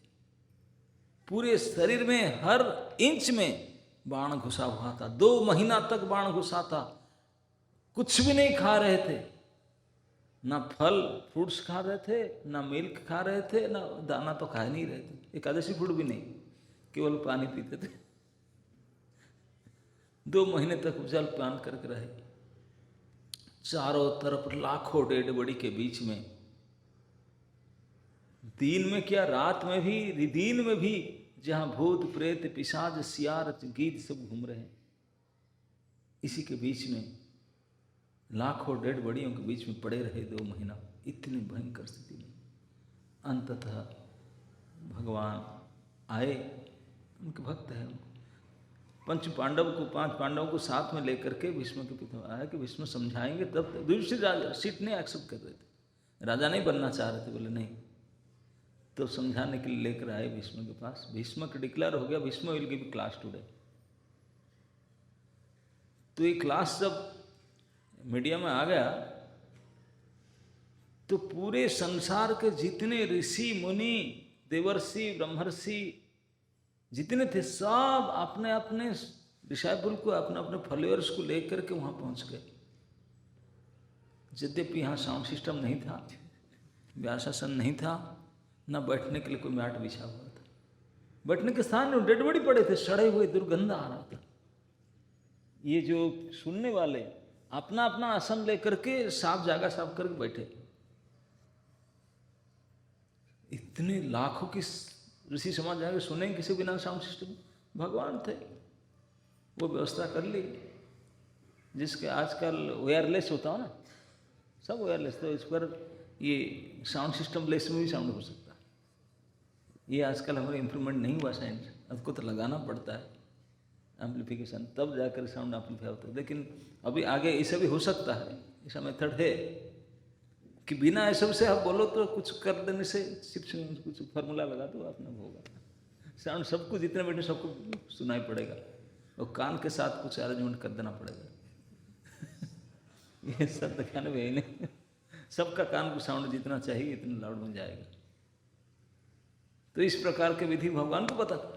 पूरे शरीर में हर इंच में बाण घुसा हुआ था, 2 महीना तक बाण घुसा था। कुछ भी नहीं खा रहे थे, ना फल फ्रूट्स खा रहे थे, ना मिल्क खा रहे थे, ना दाना तो खा नहीं रहे थे, एकादशी फूड भी नहीं, केवल पानी पीते थे। 2 महीने तक जल पान करके रहे। चारों तरफ लाखों डेड बॉडी के बीच में, दिन में क्या रात में भी, दिन में भी, जहां भूत प्रेत पिशाच सियार गीत सब घूम रहे हैं, इसी के बीच में लाखों डेड बॉडियों के बीच में पड़े रहे 2 महीना, इतनी भयंकर स्थिति में। अंततः भगवान आए, उनके भक्त हैं, पंच पांडव को साथ में लेकर के भीष्म के पिता आया कि भीष्म समझाएंगे, तब युधिष्ठिर राजा सीट नहीं एक्सेप्ट कर रहे थे, राजा नहीं बनना चाह रहे थे, बोले नहीं। तो समझाने के लिए लेकर आए भीष्म के पास। भीष्म का डिक्लेयर हो गया, Bhishma will give class today. तो ये क्लास जब मीडिया में आ गया तो पूरे संसार के जितने ऋषि मुनि देवर्षि ब्रह्मर्षि जितने थे सब अपने अपने डिसाइपल को, अपने अपने फॉलोअर्स को लेकर के वहां पहुंच गए। यद्यपि यहाँ साउंड सिस्टम नहीं था, व्यासासन नहीं था, ना बैठने के लिए कोई मैट बिछा हुआ था। बैठने के स्थान में डेड बॉडी पड़े थे, सड़े हुए, दुर्गंध आ रहा था। ये जो सुनने वाले अपना अपना आसन लेकर के साफ जगह साफ करके बैठे। इतने लाखों की ऋषि समाज जाके सुनेंगे किसी बिना साउंड सिस्टम। भगवान थे, वो व्यवस्था कर ली। जिसके आजकल वायरलेस होता हो ना, सब वायरलेस, तो इस पर ये साउंड सिस्टम लेस में भी साउंड हो सकता है। ये आजकल हमारे इम्प्रूवमेंट नहीं हुआ साइंस, उसको तो लगाना पड़ता है एम्पलीफिकेशन, तब जाकर साउंड एम्पलीफाई होता है। लेकिन अभी आगे ऐसा भी हो सकता है, ऐसा मेथड है कि बिना ऐसे से आप बोलो तो कुछ कर देने से सिर्फ कुछ फार्मूला लगा दो, अपना होगा साउंड। सबको जितने बैठे सबको सुनाई पड़ेगा, और कान के साथ कुछ अरेंजमेंट कर देना पड़ेगा। ये सब दिखाने में ही नहीं, सबका कान को साउंड जितना चाहिए इतना लाउड में जाएगा। तो इस प्रकार के विधि भगवान को पता था।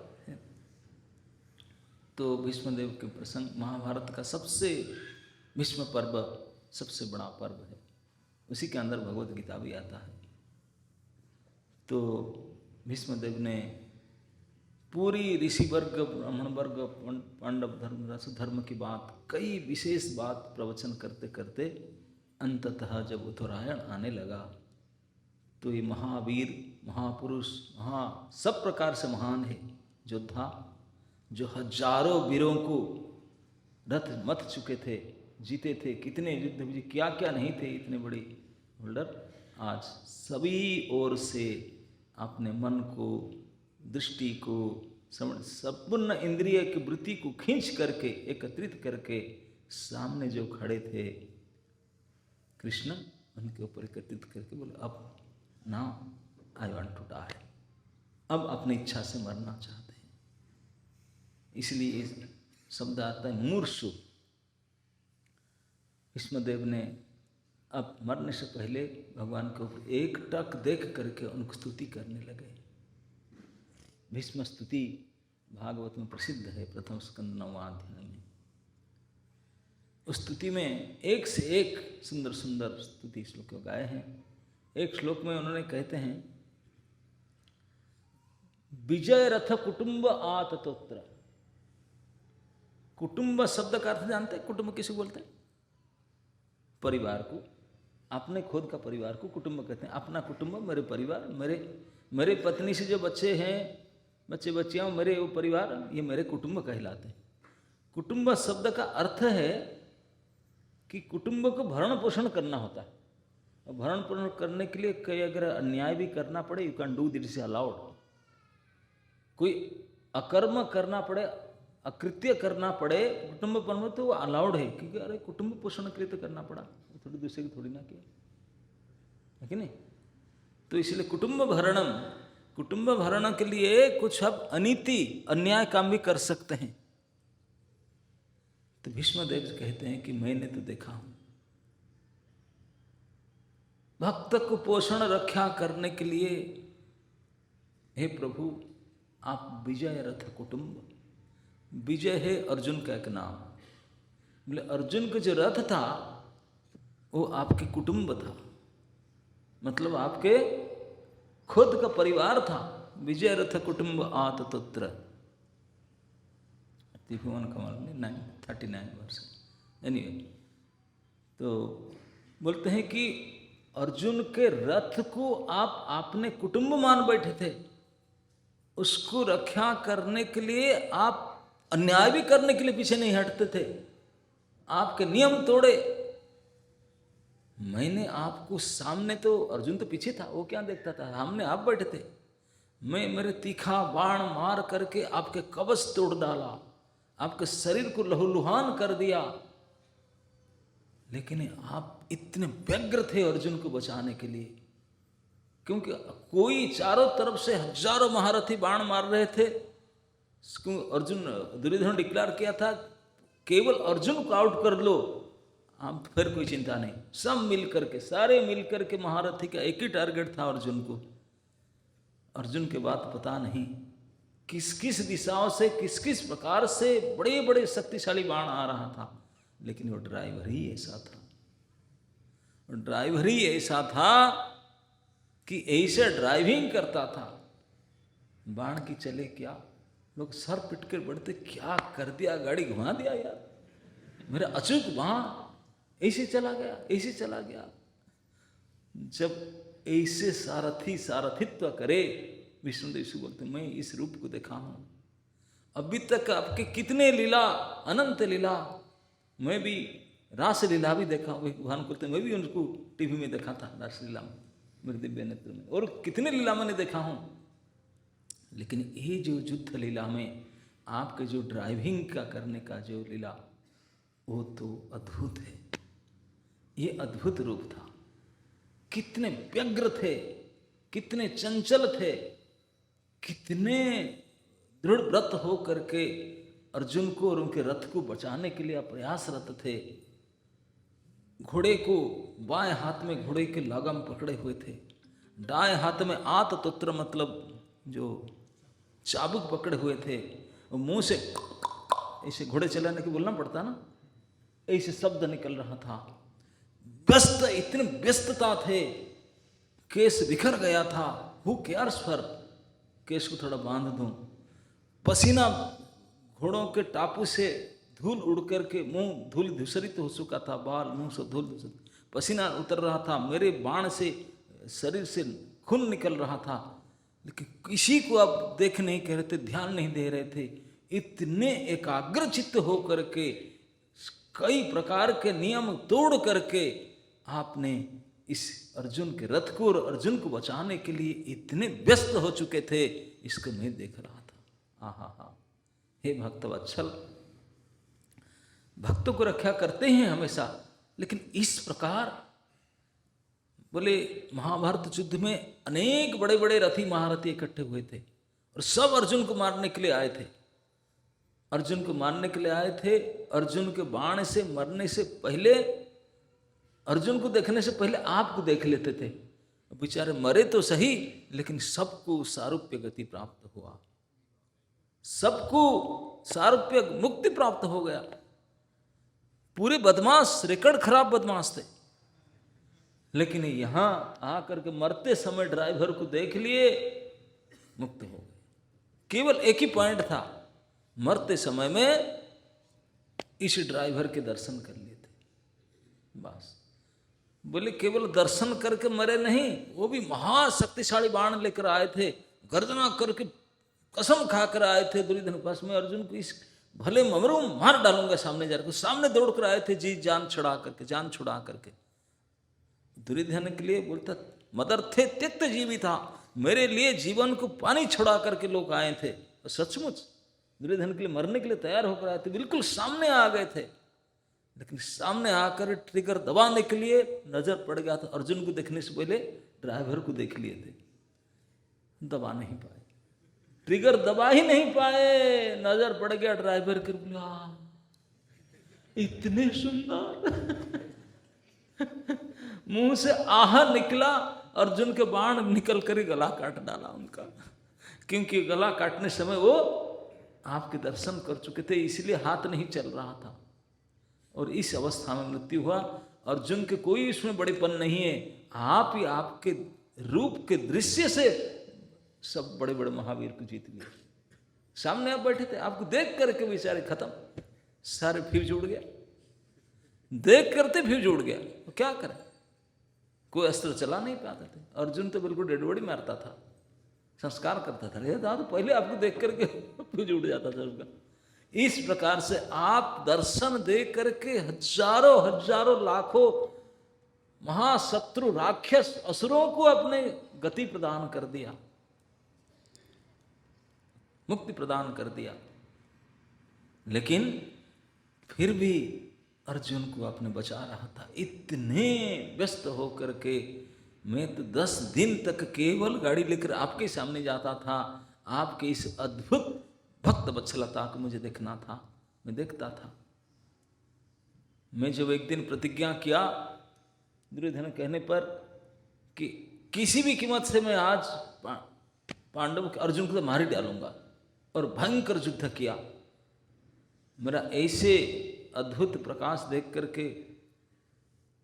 तो भीष्मदेव के प्रसंग, महाभारत का सबसे भीष्म पर्व सबसे बड़ा पर्व है, उसी के अंदर भगवत गीता भी आता है। तो भीष्मदेव ने पूरी ऋषि वर्ग, ब्राह्मण वर्ग, पांडव धर्म, रस धर्म की बात, कई विशेष बात प्रवचन करते करते अंततः जब उत्तरायण आने लगा तो ये महावीर, महापुरुष, सब प्रकार से महान है योद्धा, जो हजारों वीरों को रथ मत चुके थे, जीते थे, कितने युद्ध भी क्या क्या नहीं थे, इतने बड़े होल्डर, आज सभी ओर से अपने मन को, दृष्टि को, संपूर्ण इंद्रिय की वृत्ति को खींच करके, एकत्रित करके सामने जो खड़े थे कृष्ण, उनके ऊपर एकत्रित करके बोले अब now I want to die, अब अपनी इच्छा से मरना चाहते हैं। इसलिए शब्द आता है मूर्छु। भीष्मदेव ने अब मरने से पहले भगवान के ऊपर एक टक देख करके उनको स्तुति करने लगे। भीष्म स्तुति भागवत में प्रसिद्ध है, प्रथम स्कंद 9वां अध्याय में। उस स्तुति में एक से एक सुंदर सुंदर स्तुति श्लोक गाए हैं। एक श्लोक में उन्होंने कहते हैं, विजय रथ कुटुंब आततोत्र। कुटुंब शब्द का अर्थ जानते हैं? कुटुंब किसे बोलते हैं? परिवार को, अपने खुद का परिवार को कुटुंब कहते हैं। अपना कुटुंब, मेरे परिवार, मेरे पत्नी से जो बच्चे हैं, बच्चे बच्चियां, मेरे वो परिवार, ये मेरे कुटुंब कहलाते हैं। कुटुंब शब्द का अर्थ है कि कुटुंब को भरण पोषण करना होता है। और भरण पोषण करने के लिए कई अगर अन्याय भी करना पड़े, you can do this allowed. कोई अकर्म करना पड़े, अकृत्य करना पड़े कुटुंब पर में, तो वो अलाउड है, क्योंकि अरे कुटुंब पोषण के लिए तो करना पड़ा, थोड़ी दूसरे की थोड़ी ना किया, है कि नहीं? तो इसलिए कुटुंब भरणम, कुटुंब भरण के लिए कुछ अब अनीति अन्याय काम भी कर सकते हैं। तो भीष्मदेव कहते हैं कि मैंने तो देखा हूं, भक्त को पोषण रक्षा करने के लिए हे प्रभु आप विजय रथ कुटुंब, विजय है अर्जुन का एक नाम, बोले अर्जुन का जो रथ था वो आपके कुटुंब था, मतलब आपके खुद का परिवार था। विजय रथ कुटुंब आततोत्र, त्रिभुवन कमल में 39 वर्ष। एनीवे, तो बोलते हैं कि अर्जुन के रथ को आप आपने कुटुंब मान बैठे थे, उसको रक्षा करने के लिए आप अन्याय भी करने के लिए पीछे नहीं हटते थे, आपके नियम तोड़े। मैंने आपको सामने, तो अर्जुन तो पीछे था, वो क्या देखता था, हमने आप बैठे थे, मैं मेरे तीखा बाण मार करके आपके कवच तोड़ डाला, आपके शरीर को लहूलुहान कर दिया, लेकिन आप इतने व्यग्र थे अर्जुन को बचाने के लिए, क्योंकि कोई चारों तरफ से हजारों महारथी बाण मार रहे थे। अर्जुन, दुर्योधन डिक्लेयर किया था केवल अर्जुन को आउट कर लो, आप फिर कोई चिंता नहीं। सब मिलकर के, सारे मिलकर के महारथी का एक ही टारगेट था अर्जुन को। अर्जुन के बाद पता नहीं किस किस दिशाओं से, किस किस प्रकार से बड़े बड़े शक्तिशाली बाण आ रहा था, लेकिन वो ड्राइवर ही ऐसा था, ड्राइवर ही ऐसा था कि ऐसे ड्राइविंग करता था, बाण की चले क्या, लोग सर पिट कर बढ़ते, क्या कर दिया, गाड़ी घुमा दिया यार, मेरा अचूक बाण ऐसे चला गया, ऐसे चला गया। जब ऐसे सारथी सारथित्व करे, विष्णुदेव से बोलते मैं इस रूप को देखा हूं, अभी तक आपके कितने लीला, अनंत लीला, मैं भी रास लीला भी देखा, भगवान करते मैं भी उनको टीवी में देखा था, रास लीला में, मेरे दिव्य नेत्र में, और कितने लीला मैंने देखा हूं, लेकिन ये जो युद्ध लीला में आपके जो ड्राइविंग का करने का जो लीला, वो तो अद्भुत है। ये अद्भुत रूप था। कितने व्यग्र थे, कितने चंचल थे, कितने दृढ़ व्रत हो करके अर्जुन को और उनके रथ को बचाने के लिए प्रयासरत थे। घोड़े को बाएं हाथ में घोड़े के लगाम पकड़े हुए थे, दाएं हाथ में आत तोत्र मतलब जो चाबुक पकड़े हुए थे, और मुंह से ऐसे घोड़े चलाने के बोलना पड़ता ना, ऐसे शब्द निकल रहा था। व्यस्त, इतने व्यस्तता थे, केस बिखर गया था, हु केयर्स फॉर, केस को थोड़ा बांध दूं, पसीना घोड़ों के टापू से धूल उड़ करके मुंह धूल धूसरित हो चुका था, बाल मुंह से धूल धूसरित, पसीना उतर रहा था, मेरे बाण से शरीर से खून निकल रहा था, लेकिन किसी को आप देख नहीं कह रहे थे, ध्यान नहीं दे रहे थे। इतने एकाग्रचित्त हो करके, कई प्रकार के नियम तोड़ करके आपने इस अर्जुन के रथ को और अर्जुन को बचाने के लिए इतने व्यस्त हो चुके थे, इसको मैं देख रहा था। हा, हे भक्त वत्सल, भक्तों को रक्षा करते हैं हमेशा, लेकिन इस प्रकार बोले महाभारत युद्ध में अनेक बड़े बड़े रथी महारथी इकट्ठे हुए थे और सब अर्जुन को मारने के लिए आए थे, अर्जुन को मारने के लिए आए थे। अर्जुन के बाण से मरने से पहले, अर्जुन को देखने से पहले आपको देख लेते थे। बेचारे मरे तो सही, लेकिन सबको सारूप्य गति प्राप्त हुआ, सबको सारूप्य मुक्ति प्राप्त हो गया। पूरे बदमाश, रिकॉर्ड खराब बदमाश थे, लेकिन यहां आकर के मरते समय ड्राइवर को देख लिए, मुक्त हो गए। केवल एक ही पॉइंट था, मरते समय में इस ड्राइवर के दर्शन कर लिए थे, बस। बोले केवल दर्शन करके मरे नहीं, वो भी महाशक्तिशाली बाण लेकर आए थे, गर्जना करके कसम खाकर आए थे दुर्योधन के पास, मैं अर्जुन को इस भले ममरू मार डालूंगा, सामने जाकर सामने दौड़ कर आए थे, जी जान छुड़ा करके, जान छुड़ा करके। दुर्योधन के लिए बोलता मदर्थे त्यक्त जीवी था, मेरे लिए जीवन को पानी छुड़ा करके लोग आए थे, और सचमुच दुर्योधन के लिए मरने के लिए तैयार होकर आए थे, बिल्कुल सामने आ गए थे, लेकिन सामने आकर ट्रिगर दबाने के लिए नजर पड़ गया था। अर्जुन को देखने से पहले ड्राइवर को देख लिए थे, दबा नहीं पाए, ट्रिगर दबा ही नहीं पाए, नजर पड़ गया ड्राइवर के, बोला इतने सुंदर मुंह से आहा निकला, अर्जुन के बाण निकल कर ही गला काट डाला उनका, क्योंकि गला काटने समय वो आपके दर्शन कर चुके थे, इसलिए हाथ नहीं चल रहा था, और इस अवस्था में मृत्यु हुआ। अर्जुन के कोई इसमें बड़ेपन नहीं है, आप ही आपके रूप के दृश्य से सब बड़े बड़े महावीर को जीत लिए। सामने आप बैठे थे, आपको देख करके बेचारे खत्म, सारे फ्यूज उड़ गया, देख करते फ्यूज उड़ गया, तो क्या करें, कोई अस्त्र चला नहीं पाते थे। अर्जुन तो बिल्कुल डेड बॉडी मारता था, संस्कार करता था, अरे दादा पहले आपको देख करके फ्यूज उड़ जाता था उसका। इस प्रकार से आप दर्शन दे करके हजारों हजारों लाखों महाशत्रु राक्षस असुरों को अपने गति प्रदान कर दिया, मुक्ति प्रदान कर दिया, लेकिन फिर भी अर्जुन को आपने बचा रहा था। इतने व्यस्त होकर के मैं तो 10 दिन तक केवल गाड़ी लेकर आपके सामने जाता था, आपके इस अद्भुत भक्त वत्सलता को मुझे देखना था, मैं देखता था। मैं जब एक दिन प्रतिज्ञा किया दुर्योधन कहने पर कि किसी भी कीमत से मैं आज पांडव अर्जुन को तो मार ही डालूंगा, और भयंकर युद्ध किया। मेरा ऐसे अद्भुत प्रकाश देख करके,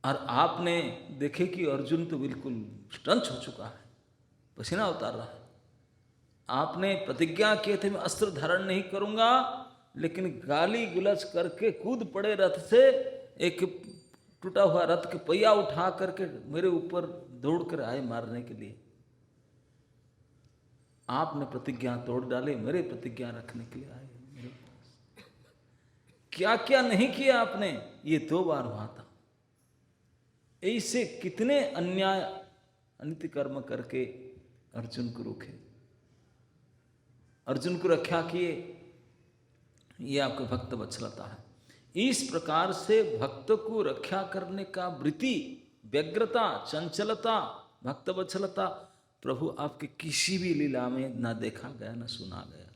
और आपने देखे कि अर्जुन तो बिल्कुल स्टंच हो चुका है, पसीना उतार रहा है। आपने प्रतिज्ञा किए थे मैं अस्त्र धारण नहीं करूंगा, लेकिन गाली गुलज करके कूद पड़े रथ से, एक टूटा हुआ रथ के पहिया उठा करके मेरे ऊपर दौड़ कर आए मारने के लिए। आपने प्रतिज्ञा तोड़ डाले, मेरे प्रतिज्ञा रखने के लिए आए मेरे पास। क्या क्या नहीं किया आपने, ये 2 बार हुआ था। ऐसे कितने अन्याय अनित कर्म करके अर्जुन को रोके, अर्जुन को रक्षा किए, ये आपके भक्त वत्सलता है। इस प्रकार से भक्त को रक्षा करने का वृत्ति, व्यग्रता, चंचलता, भक्त वत्सलता प्रभु आपके किसी भी लीला में ना देखा गया ना सुना गया।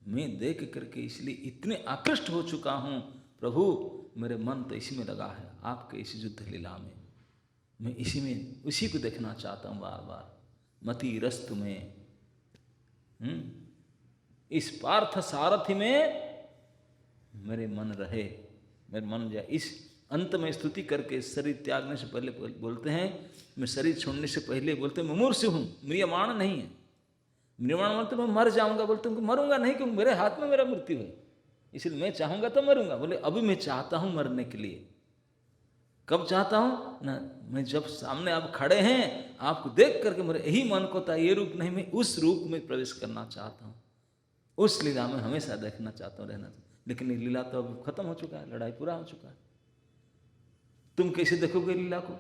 मैं देख करके इसलिए इतने आकृष्ट हो चुका हूँ प्रभु, मेरे मन तो इसी में लगा है, आपके इस युद्ध लीला में। मैं इसी में उसी को देखना चाहता हूँ बार बार। मति रस्तु में, इस पार्थ सारथी में मेरे मन रहे, मेरे मन जाए। इस अंत में स्तुति करके शरीर त्यागने से पहले बोलते हैं, मैं शरीर छोड़ने से पहले बोलते हैं मुमूर्षु हूँ, म्रियमाण नहीं है। म्रियमाण बोलते मैं मर जाऊंगा, बोलते हैं मरूंगा नहीं, क्योंकि मेरे हाथ में मेरा मृत्यु है, इसलिए मैं चाहूंगा तो मरूंगा। बोले अभी मैं चाहता हूं मरने के लिए। कब चाहता हूं ना, मैं जब सामने आप खड़े हैं, आपको देख करके मेरे यही मन को था, ये रूप नहीं, मैं उस रूप में प्रवेश करना चाहता हूं, उस लीला में हमेशा देखना चाहता हूं, रहना। लेकिन ये लीला तो अब खत्म हो चुका है, लड़ाई पूरा हो चुका है। तुम कैसे देखोगे लीला को?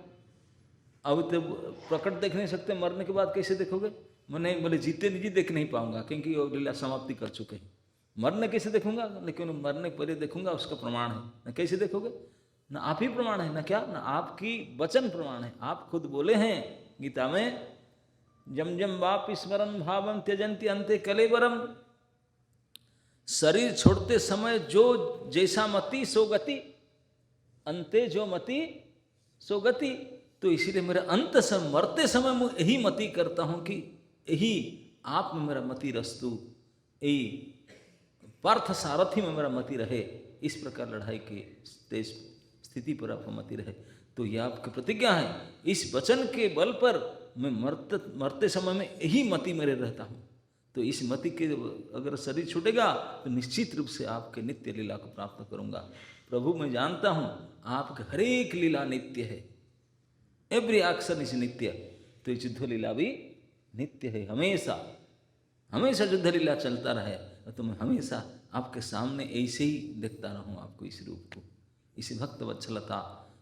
अब तो प्रकट देख नहीं सकते, मरने के बाद कैसे देखोगे? मैंने बोले जीते नहीं जी देख नहीं पाऊंगा, क्योंकि वो लीला समाप्ति कर चुके हैं। मरने कैसे देखूंगा? लेकिन मरने पहले देखूंगा, उसका प्रमाण है ना। कैसे देखोगे? ना आप ही प्रमाण है ना, क्या ना आपकी वचन प्रमाण है। आप खुद बोले हैं गीता में, जम जम वाप स्मरण भावम त्यजंती अंते कलेवरम। शरीर छोड़ते समय जो जैसा मति सो गति, अंते जो मति सो गति। तो इसीलिए मेरा अंत समय, मरते समय मैं यही मति करता हूं कि यही आप में मेरा मति रस्तु, यही पार्थ सारथी में मेरा मति रहे। इस प्रकार लड़ाई की तेज स्थिति पर आपका मति रहे। तो यह आपकी प्रतिज्ञा है। इस वचन के बल पर मैं मरते समय में यही मति मेरे रहता हूँ। तो इस मति के अगर शरीर छूटेगा तो निश्चित रूप से आपके नित्य लीला को प्राप्त करूँगा। प्रभु मैं जानता हूँ आपके हर एक लीला नित्य है, एवरी एक्शन इज नित्य। तो युद्ध लीला भी नित्य है, हमेशा हमेशा युद्ध लीला चलता रहे। तो मैं हमेशा आपके सामने ऐसे ही देखता रहूँ आपको, इस रूप को, इस भक्त वत्सलता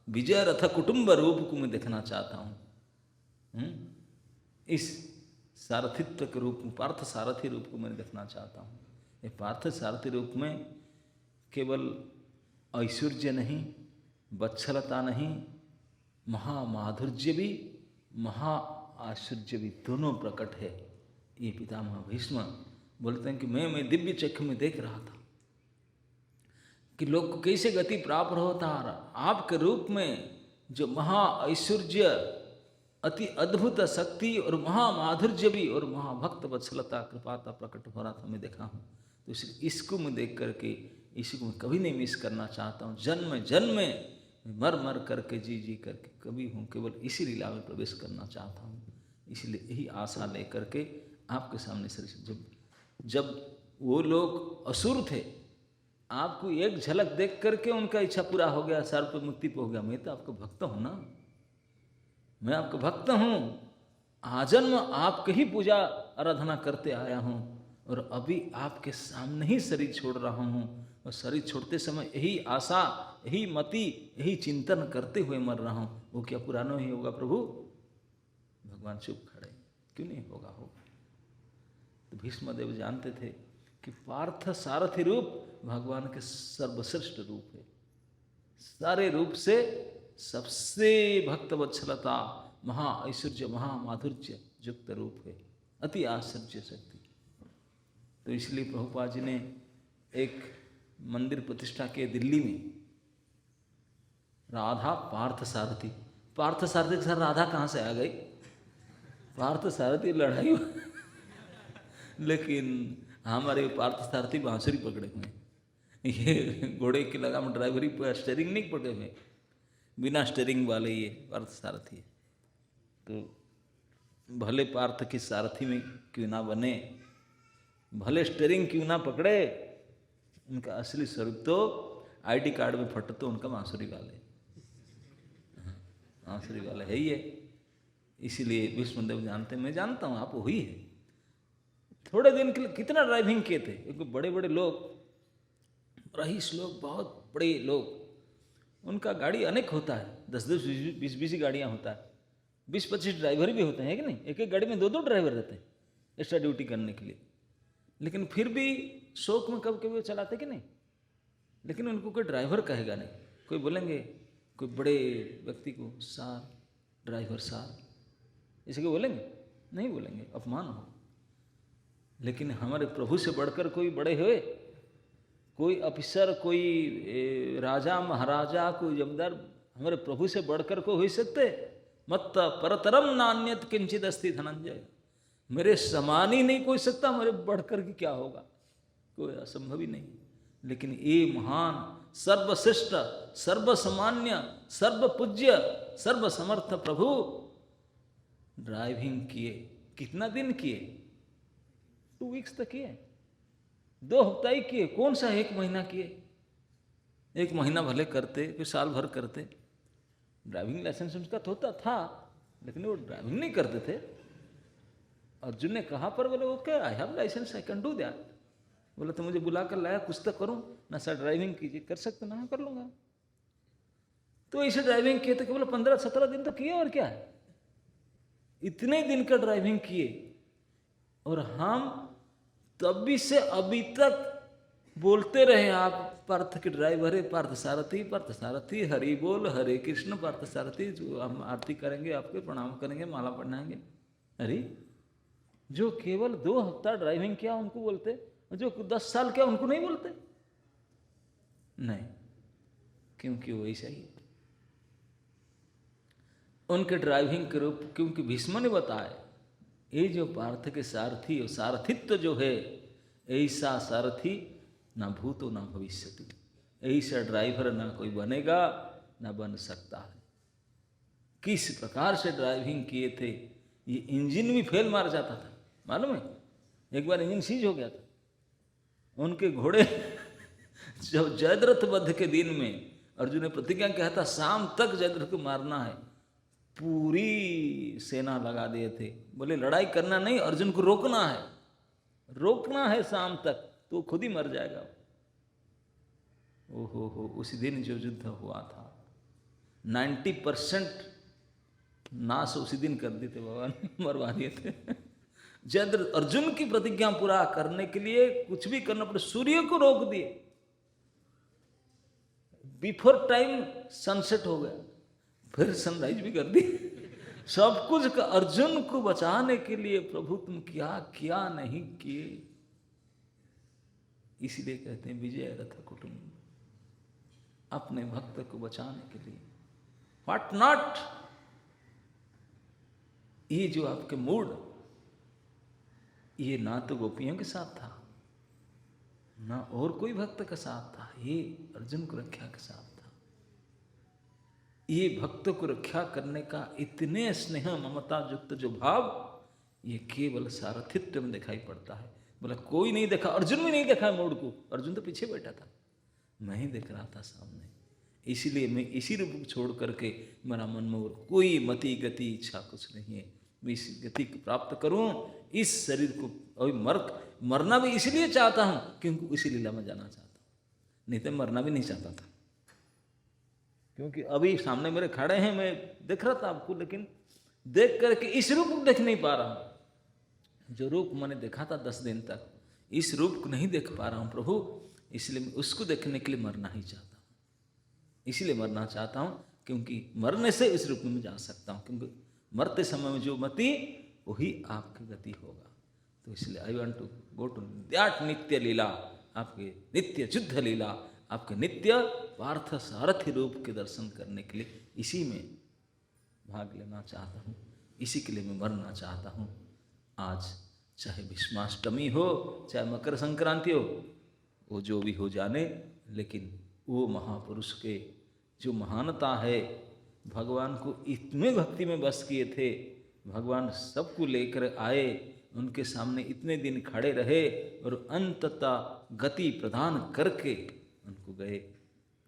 विजय रथ कुटुंब रूप को मैं देखना चाहता हूँ। इस सारथित्व के रूप में, पार्थ सारथी रूप को मैं देखना चाहता हूँ। ये पार्थ सारथी रूप में केवल ऐश्वर्य नहीं, वत्सलता नहीं, महामाधुर्य भी, महा आश्चर्य भी, दोनों प्रकट है। ये पितामह भीष्म बोलते हैं कि मैं दिव्य चक्षु में देख रहा था कि लोग को कैसे गति प्राप्त होता आ रहा। आपके रूप में जो महा ऐश्वर्य, अति अद्भुत शक्ति और महामाधुर्य भी और महाभक्त वत्सलता कृपाता प्रकट हो रहा था, मैं देखा हूँ। तो इसको मैं देख करके इसी को मैं कभी नहीं मिस करना चाहता हूँ। जन्म जन्म में मर मर करके जी करके कभी हूँ केवल इसी लीला में प्रवेश करना चाहता हूँ। इसलिए यही आशा लेकर के आपके सामने सर, जब वो लोग असुर थे, आपको एक झलक देख करके उनका इच्छा पूरा हो गया, सर्प मुक्ति पे हो गया। मैं तो आपका भक्त हूँ ना, मैं आपका भक्त हूँ, आजन्म आपके ही पूजा आराधना करते आया हूँ, और अभी आपके सामने ही शरीर छोड़ रहा हूँ। और शरीर छोड़ते समय यही आशा, यही मति, यही चिंतन करते हुए मर रहा हूँ। वो क्या पुराना ही होगा प्रभु? भगवान चुप खड़े, क्यों नहीं होगा? होगा। तो भीष्मदेव जानते थे कि पार्थ सारथी रूप भगवान के सर्वश्रेष्ठ रूप है। सारे रूप से सबसे भक्त वत्सलता, महा ऐश्वर्य महा माधुर्य युक्त रूप है, अति आश्चर्य शक्ति। तो इसलिए प्रभुपाद जी ने एक मंदिर प्रतिष्ठा किए दिल्ली में, राधा पार्थ सारथी। पार्थ सारथी के साथ राधा कहाँ से आ गई? पार्थ सारथी लड़ाई लेकिन हमारे पार्थ सारथी बांसुरी पकड़े हुए हैं, ये घोड़े की लगाम ड्राइवरी पर स्टेयरिंग नहीं पकड़े हुए, बिना स्टेयरिंग वाले ये पार्थ सारथी है। तो भले पार्थ की सारथी में क्यों ना बने, भले स्टेयरिंग क्यों ना पकड़े, उनका असली स्वरूप तो आईडी कार्ड में फट तो उनका बांसुरी वाले, बांसुरी वाला है ही है। इसीलिए विष्णुदेव जानते, मैं जानता हूँ, आप वही है। थोड़े दिन के लिए कितना ड्राइविंग किए थे, क्योंकि बड़े बड़े लोग, रईस लोग, बहुत बड़े लोग, उनका गाड़ी अनेक होता है, 10-10, 20-20 गाड़ियाँ होता है, 20-25 ड्राइवर भी होते हैं कि नहीं, एक एक गाड़ी में 2-2 ड्राइवर रहते हैं एक्स्ट्रा ड्यूटी करने के लिए। लेकिन फिर भी शौक में कब कभी चलाते कि नहीं, लेकिन उनको कोई ड्राइवर कहेगा नहीं। कोई बोलेंगे, कोई बड़े व्यक्ति को सार, ड्राइवर सार, इसे को बोलेंगे? नहीं बोलेंगे, अपमान हो। लेकिन हमारे प्रभु से बढ़कर कोई बड़े हुए, कोई अफसर, कोई राजा महाराजा, कोई जमींदार हमारे प्रभु से बढ़कर को हो सकते? मत परतरम नान्यत किंचित अस्ति धनंजय, मेरे समान ही नहीं कोई सकता, मेरे बढ़कर के क्या होगा, कोई असंभव ही नहीं। लेकिन ये महान, सर्वश्रेष्ठ, सर्वसामान्य, सर्वपूज्य, सर्वसमर्थ प्रभु ड्राइविंग किए। कितना दिन किए? 2 वीक्स तक किए, 2 हफ्ता ही किए, कौन सा 1 महीना किए? 1 महीना भले करते, फिर साल भर करते। ड्राइविंग लाइसेंस उनका तो होता था, लेकिन वो ड्राइविंग नहीं करते थे। अर्जुन ने कहा पर बोले, okay I have licence, I can do that. बोला तो मुझे बुला कर लाया, कुछ तो करूँ ना सर, ड्राइविंग कीजिए, कर सकते ना, कर लूँगा। तो ऐसे ड्राइविंग किए थे केवल 15-17 दिन तो किए, और क्या है, इतने दिन का ड्राइविंग किए। और हम तभी से अभी तक बोलते रहे, आप पार्थ के ड्राइवर है, पार्थ सारथी, पार्थ सारथी, हरि बोल, हरे कृष्ण, पार्थ सारथी। जो हम आरती करेंगे, आपके प्रणाम करेंगे, माला पढ़ाएंगे। अरे जो केवल 2 हफ्ता ड्राइविंग किया उनको बोलते, जो 10 साल किया उनको नहीं बोलते? नहीं, क्योंकि वो ऐसा ही उनके ड्राइविंग के रूप। क्योंकि भीष्म ने बताया, ये जो पार्थ के सारथी, सारथित्व जो है, ऐसा सारथी ना भूतो ना भविष्यति, ऐसा ड्राइवर ना कोई बनेगा, ना बन सकता है। किस प्रकार से ड्राइविंग किए थे, ये इंजन भी फेल मार जाता था, मालूम है? एक बार इंजन सीज हो गया था उनके घोड़े जब जयद्रथ वध के दिन में अर्जुन ने प्रतिज्ञा किया था, शाम तक जयद्रथ को मारना है, पूरी सेना लगा दिए थे। बोले लड़ाई करना नहीं, अर्जुन को रोकना है, रोकना है शाम तक, तो खुद ही मर जाएगा। ओहो हो, उसी दिन जो युद्ध हुआ था 90% नाश उसी दिन कर दिए थे भगवान, मरवा दिए थे। जयद्रथ अर्जुन की प्रतिज्ञा पूरा करने के लिए कुछ भी करना पड़े, सूर्य को रोक दिए, बिफोर टाइम सनसेट हो गया, फिर सनराइज भी कर दी, सब कुछ का अर्जुन को बचाने के लिए प्रभु तुम क्या क्या नहीं किए। इसीलिए कहते हैं विजय रथ कुटुंब, अपने भक्त को बचाने के लिए। व्हाट नॉट, ये जो आपके मूड, ये ना तो गोपियों के साथ था, ना और कोई भक्त के साथ था, ये अर्जुन को रक्षा के साथ था। ये भक्त को रक्षा करने का इतने स्नेह ममता युक्त जो भाव, ये केवल सारथित्व में दिखाई पड़ता है। बोला कोई नहीं देखा, अर्जुन भी नहीं देखा मूड को, अर्जुन तो पीछे बैठा था, मैं ही देख रहा था सामने। इसीलिए मैं इसी रूप को छोड़ करके, मेरा मन में और कोई मति गति इच्छा कुछ नहीं है, मैं इस गति को प्राप्त करूं, इस शरीर को अभी मरना भी इसलिए चाहता हूं क्योंकि इसी लीला में जाना चाहता हूं, नहीं तो मरना भी नहीं चाहता था। क्योंकि अभी सामने मेरे खड़े हैं, मैं देख रहा था आपको, लेकिन देख करके इस रूप को देख नहीं पा रहा हूं। जो रूप मैंने देखा था 10 दिन तक, इस रूप को नहीं देख पा रहा हूं प्रभु, इसलिए मैं उसको देखने के लिए मरना ही चाहता हूं। इसलिए मरना चाहता हूं क्योंकि मरने से इस रूप में जा सकता हूं, क्योंकि मरते समय में जो मति वही आपकी गति होगा। तो इसलिए I want to go to that नित्य लीला, आपके नित्य युद्ध लीला, आपके नित्य पार्थ सारथी रूप के दर्शन करने के लिए इसी में भाग लेना चाहता हूँ, इसी के लिए मैं मरना चाहता हूँ। आज चाहे भीष्माष्टमी हो, चाहे मकर संक्रांति हो, वो जो भी हो जाने, लेकिन वो महापुरुष के जो महानता है, भगवान को इतने भक्ति में बस किए थे, भगवान सबको लेकर आए, उनके सामने इतने दिन खड़े रहे और अंततः गति प्रदान करके उनको गए।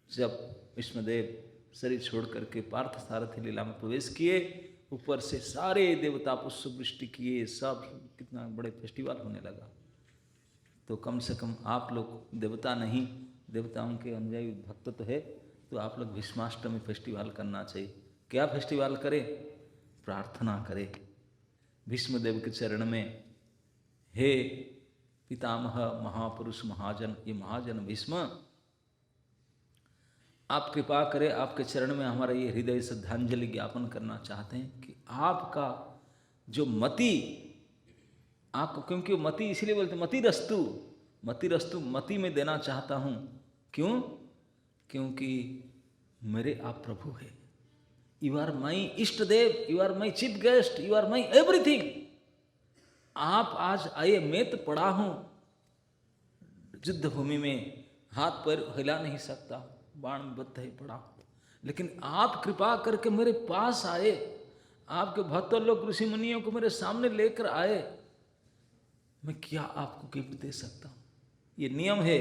जब विष्णुदेव शरीर छोड़ करके पार्थ सारथी लीला में प्रवेश किए, ऊपर से सारे देवता पुष्प वृष्टि किए, सब कितना बड़े फेस्टिवल होने लगा। तो कम से कम आप लोग देवता नहीं, देवताओं के अनुयायी भक्त तो है, तो आप लोग भीष्माष्टमी फेस्टिवल करना चाहिए। क्या फेस्टिवल करें? प्रार्थना करें भीष्मदेव के चरण में, हे पितामह महापुरुष महाजन, ये महाजन भीष्म, आप कृपा करें, आपके चरण में हमारा ये हृदय श्रद्धांजलि ज्ञापन करना चाहते हैं कि आपका जो मति, आपको, क्योंकि मति इसलिए बोलते मति रस्तु, मति रस्तु, मति में देना चाहता हूँ। क्यों? क्योंकि मेरे आप प्रभु है, यू आर माई इष्ट देव, you are my chief guest, you are my everything. आप आज आए, मैं तो पड़ा हूँ युद्ध भूमि में, हाथ पैर हिला नहीं सकता, बाण में बद्ध है पड़ा, लेकिन आप कृपा करके मेरे पास आए, आपके भक्त लोग ऋषि मुनियों को मेरे सामने लेकर आए, मैं क्या आपको गिफ्ट दे सकता हूँ? ये नियम है,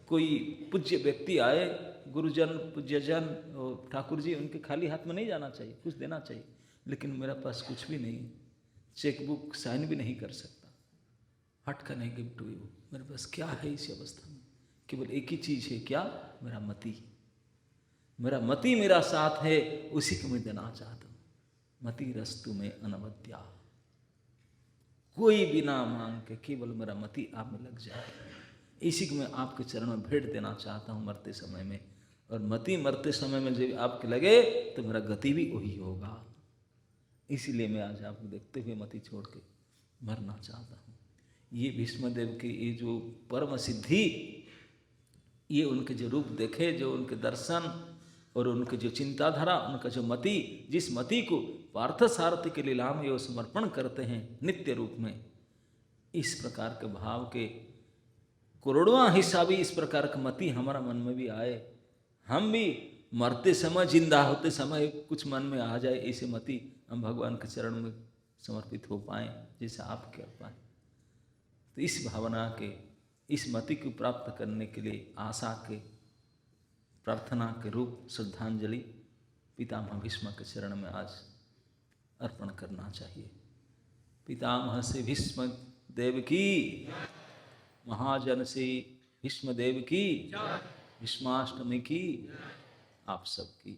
कोई पूज्य व्यक्ति आए, गुरुजन पूज्यजन और ठाकुर जी, उनके खाली हाथ में नहीं जाना चाहिए, कुछ देना चाहिए। लेकिन मेरा पास कुछ भी नहीं, चेकबुक साइन भी नहीं कर सकता, हट का नहीं गिफ्ट हुई वो, मेरे पास क्या है इस अवस्था में? केवल एक ही चीज़ है, क्या? मेरा मति, मेरा मति मेरा साथ है, उसी को मैं देना चाहता हूँ। मति रस्तु में अनवद्या, कोई बिना मांग के केवल मेरा मति आप में लग जाए, इसी को मैं आपके चरण में भेंट देना चाहता हूँ मरते समय में। और मति मरते समय में जब आपके लगे तो मेरा गति भी वही होगा। इसीलिए मैं आज आपको देखते हुए मति छोड़ के मरना चाहता हूँ। ये भीष्मदेव की ये जो परम सिद्धि, ये उनके जो रूप देखे, जो उनके दर्शन और उनके जो चिंताधारा, उनका जो मति, जिस मति को पार्थ सारथी के लीला में वो समर्पण करते हैं नित्य रूप में, इस प्रकार के भाव के करोड़वां हिस्सा भी इस प्रकार का मति हमारा मन में भी आए, हम भी मरते समय, जिंदा होते समय कुछ मन में आ जाए, ऐसे मति हम भगवान के चरण में समर्पित हो पाएँ जैसे आप कर पाएँ। तो इस भावना के, इस मति को प्राप्त करने के लिए आशा के, प्रार्थना के रूप श्रद्धांजलि पितामह भीष्म के चरण में आज अर्पण करना चाहिए। पितामह से भीष्म देव की, महाजन से भीष्म देव की, भीष्माष्टमी की, आप सबकी।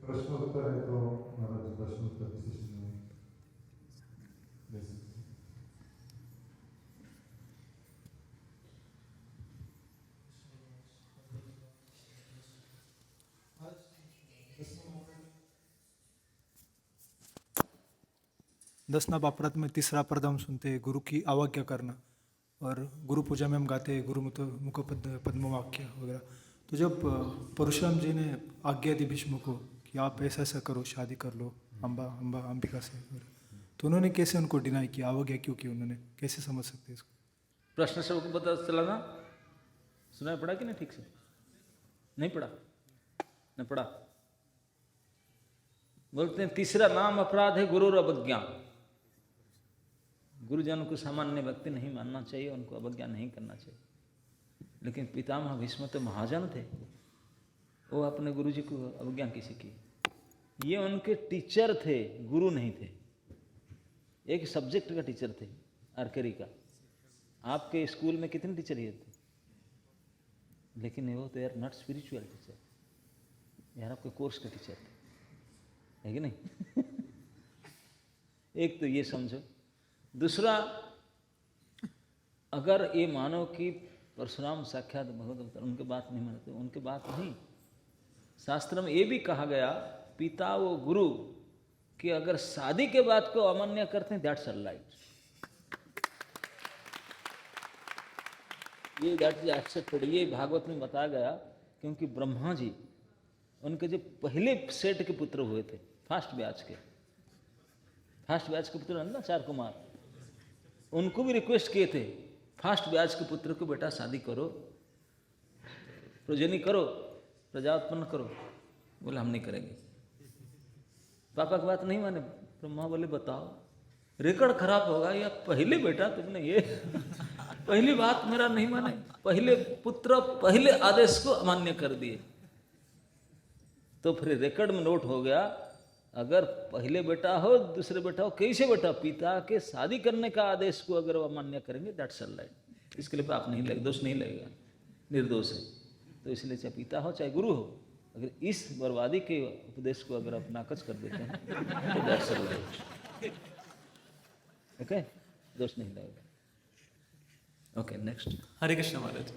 प्रश्नोत्तर है तो महाराज प्रश्नोत्तर की सेशन में ले सकते हैं। दसना बापरात में तीसरा पद हम सुनते हैं, गुरु की आज्ञा करना, और गुरु पूजा में हम गाते हैं गुरु मुख पद्म वाक्य वगैरह। तो जब परशुराम जी ने आज्ञा दी भीष्म को कि आप ऐसा ऐसा करो, शादी कर लो अंबिका से, तो उन्होंने कैसे उनको डिनाई किया, आज्ञा क्यों की उन्होंने, कैसे समझ सकते हैं इसको? प्रश्न सबको पता चला ना? सुना पड़ा कि नहीं? ठीक से नहीं पड़ा? नहीं पड़ा? बोलते हैं तीसरा नाम अपराध है गुरु अवज्ञा। गुरुजनों को सामान्य व्यक्ति नहीं मानना चाहिए, उनको अवज्ञा नहीं करना चाहिए। लेकिन पितामह भीष्म तो महाजन थे, वो अपने गुरुजी को अवज्ञा किसी की? ये उनके टीचर थे, गुरु नहीं थे। एक सब्जेक्ट का टीचर थे, आर्चरी का। आपके स्कूल में कितने टीचर ये थे? लेकिन वो तो यार नॉट स्पिरिचुअल टीचर, यार आपके कोर्स के टीचर थे, है कि नहीं? एक तो ये समझो। दूसरा, अगर ये मानो कि परशुराम साक्षात भगवत अवतार, उनके बात नहीं मानते, उनके बात नहीं। शास्त्र में ये भी कहा गया, पिता वो गुरु, कि अगर शादी के बात को अमान्य करते हैं, दैट्स राइट, ये दैट इज एक्सेप्टेड। ये भागवत में बताया गया, क्योंकि ब्रह्मा जी, उनके जो पहले सेठ के पुत्र हुए थे, फर्स्ट बैच के पुत्र है ना, 4 कुमार, उनको भी रिक्वेस्ट किए थे, फर्स्ट बैच के पुत्र को बेटा शादी करो, प्रोजनी करो, प्रजा उत्पन्न करो। बोले हम नहीं करेंगे। पापा की बात नहीं माने। ब्रह्मा बोले बताओ, रिकॉर्ड खराब होगा, या पहले बेटा तुमने ये पहली बात मेरा नहीं माने, पहले पुत्र पहले आदेश को अमान्य कर दिए। तो फिर रिकॉर्ड में नोट हो गया, अगर पहले बेटा हो दूसरे बेटा हो, कैसे बेटा, पिता के शादी करने का आदेश को अगर वो अमान्य करेंगे, दैट्स राइट, इसके लिए पाप नहीं लगेगा, दोष नहीं लगेगा, निर्दोष है। तो इसलिए चाहे पिता हो चाहे गुरु हो, अगर इस बर्बादी के उपदेश को अगर आप नाकच कर देते हैं, तो दैट्स राइट, ओके, दोष नहीं लगेगा। Okay, next. हरे कृष्ण महाराज,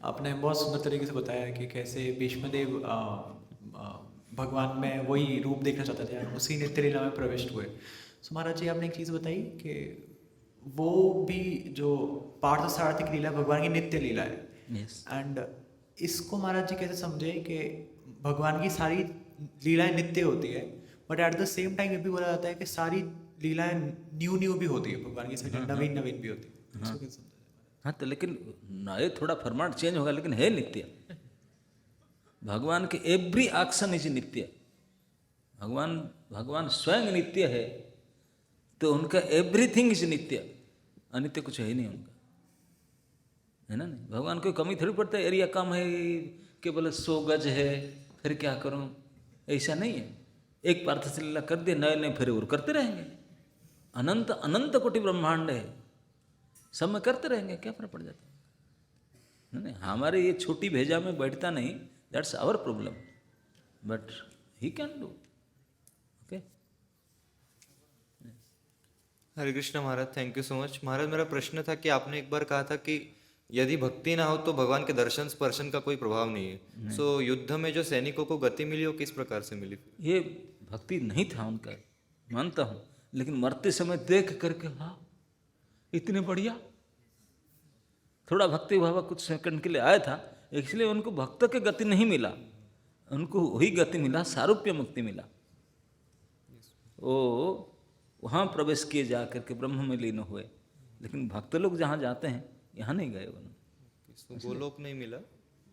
आपने बहुत सुंदर तरीके से बताया कि कैसे भीष्मदेव भगवान में वही रूप देखना चाहते थे, उसी नित्य लीला में प्रविष्ट हुए। सो महाराज जी, आपने एक चीज़ बताई कि वो भी जो पार्थ सारथी की लीला भगवान की नित्य लीला है। यस। एंड इसको महाराज जी कैसे समझे कि भगवान की सारी लीलाएं नित्य होती है, but at the same time ये भी बोला जाता है कि सारी लीलाएं न्यू भी होती है, भगवान की सारी नवीन भी होती है। इसको कैसे समझा? हाँ, तो लेकिन ये थोड़ा फॉर्मेट चेंज होगा, लेकिन है नित्य। भगवान के एवरी एक्शन इज नित्य। भगवान स्वयं नित्य है, तो उनका एवरीथिंग इज नित्य, अनित्य कुछ है ही नहीं उनका, है ना? नहीं, भगवान को कमी थोड़ी पड़ता है, एरिया कम है, केवल 100 गज है, फिर क्या करूं, ऐसा नहीं है। एक पार्थ से लीला कर दिए, नए नए फिर और करते रहेंगे। अनंत अनंत कोटि ब्रह्मांड है, सब में करते रहेंगे, क्या फर्क पड़ जाता है? नहीं, हमारे ये छोटी भेजा में बैठता नहीं, that's our problem, but he can do. Okay, Hare Krishna Maharaj, thank you so much. Maharaj, मेरा प्रश्न था कि आपने एक बार कहा था कि यदि भक्ति ना हो तो भगवान के दर्शन स्पर्शन का कोई प्रभाव नहीं है। सो युद्ध में जो सैनिकों को गति मिली, वो किस प्रकार से मिली? ये भक्ति नहीं था उनका, मानता हूँ, लेकिन मरते समय देख करके, हाँ इतने बढ़िया, थोड़ा भक्ति भाव कुछ सेकंड के लिए आया था, इसलिए उनको भक्त के गति नहीं मिला, उनको वही गति मिला, सारूप्य मुक्ति मिला। वो वहाँ प्रवेश किए जा करके ब्रह्म में लीन हुए। लेकिन भक्त लोग जहाँ जाते हैं, यहाँ नहीं गए उन्होंने। गोलोक नहीं मिला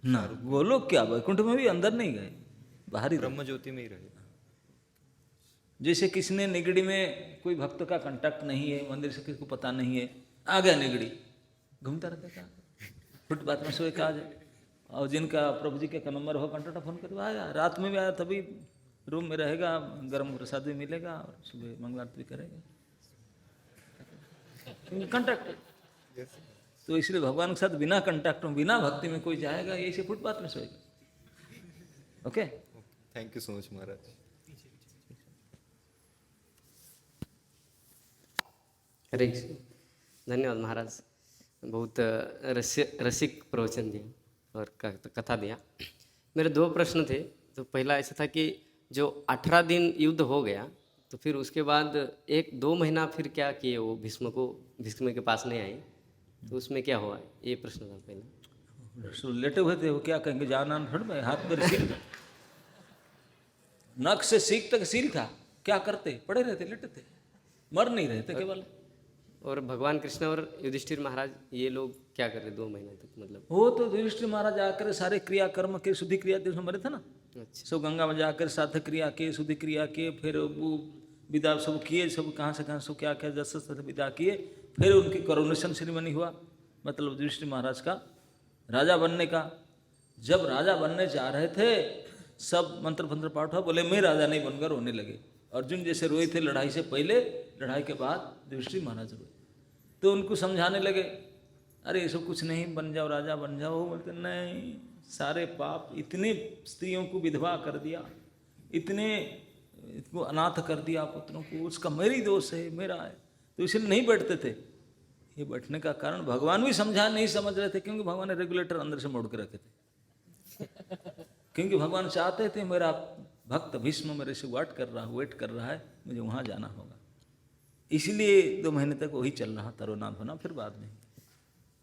ना, गोलोक क्या, वैकुंठ में भी अंदर नहीं गए, बाहर ही ब्रह्म ज्योति में ही रहे। जैसे किसी ने निगड़ी में कोई भक्त का कांटेक्ट नहीं है, मंदिर से किसी को पता नहीं है, आ गया निगड़ी, घूमता रहता था, फुटपाथ में सोए का आ जाए। और जिनका प्रभु जी का नंबर हो, कांटेक्ट फोन कर आया, रात में भी आया, तभी रूम में रहेगा, गर्म प्रसाद भी मिलेगा और सुबह मंगलारती भी करेगा, कांटेक्ट। तो इसलिए भगवान के साथ बिना कांटेक्ट में, बिना भक्ति में कोई जाएगा, ऐसे फुटपाथ में सोएगा। Okay, thank you so much Maharaj. Hare Krishna, धन्यवाद महाराज, बहुत रसिक प्रवचन दिया और कथा दिया। मेरे 2 प्रश्न थे। तो पहला ऐसा था कि जो 18 दिन युद्ध हो गया, तो फिर उसके बाद 1-2 महीना फिर क्या किए वो, भीष्म के पास नहीं आए, तो उसमें क्या हुआ, ये प्रश्न था पहला। लेटे हुए थे, वो क्या कहेंगे, जाना थोड़ में, हाथ पर सील, नख से सीख तक सील था, क्या करते, पड़े रहते, लेटे थे, मर नहीं रहे थे केवल। और भगवान कृष्ण और युधिष्ठिर महाराज ये लोग क्या कर रहे 2 महीने तक, मतलब? वो तो युधिष्ठिर महाराज आकर सारे क्रिया कर्म के शुद्धि क्रिया थे, उसमें मरे थे ना। अच्छा, सब गंगा में जाकर साधक क्रिया के, शुद्धि क्रिया के, फिर वो विदा सब किए, सब कहाँ से सब क्या क्या जस विदा किए, फिर उनकी करोनेशन सेरेमनी हुआ, मतलब युधिष्ठिर महाराज का राजा बनने का। जब राजा बनने जा रहे थे, सब मंत्र फंत्र पाठ हुआ, बोले मैं राजा नहीं बनकर रोने लगे। अर्जुन जैसे रोए थे लड़ाई से पहले, लड़ाई के बाद युधिष्ठिर महाराज रोए। तो उनको समझाने लगे, अरे ये सब कुछ नहीं, बन जाओ राजा बन जाओ। बोलते नहीं, सारे पाप, इतने स्त्रियों को विधवा कर दिया, इतने इसको अनाथ कर दिया पुत्रों को, उसका मेरी दोष है, मेरा है। तो इसलिए नहीं बैठते थे। ये बैठने का कारण भगवान भी समझा नहीं समझ रहे थे, क्योंकि भगवान ने रेगुलेटर अंदर से मोड़ के रखे थे। क्योंकि भगवान चाहते थे मेरा भक्त भीष्म मेरे से वेट कर रहा है, मुझे वहाँ जाना होगा। इसलिए 2 महीने तक वही चल रहा, तरोना धोना, फिर बाद में।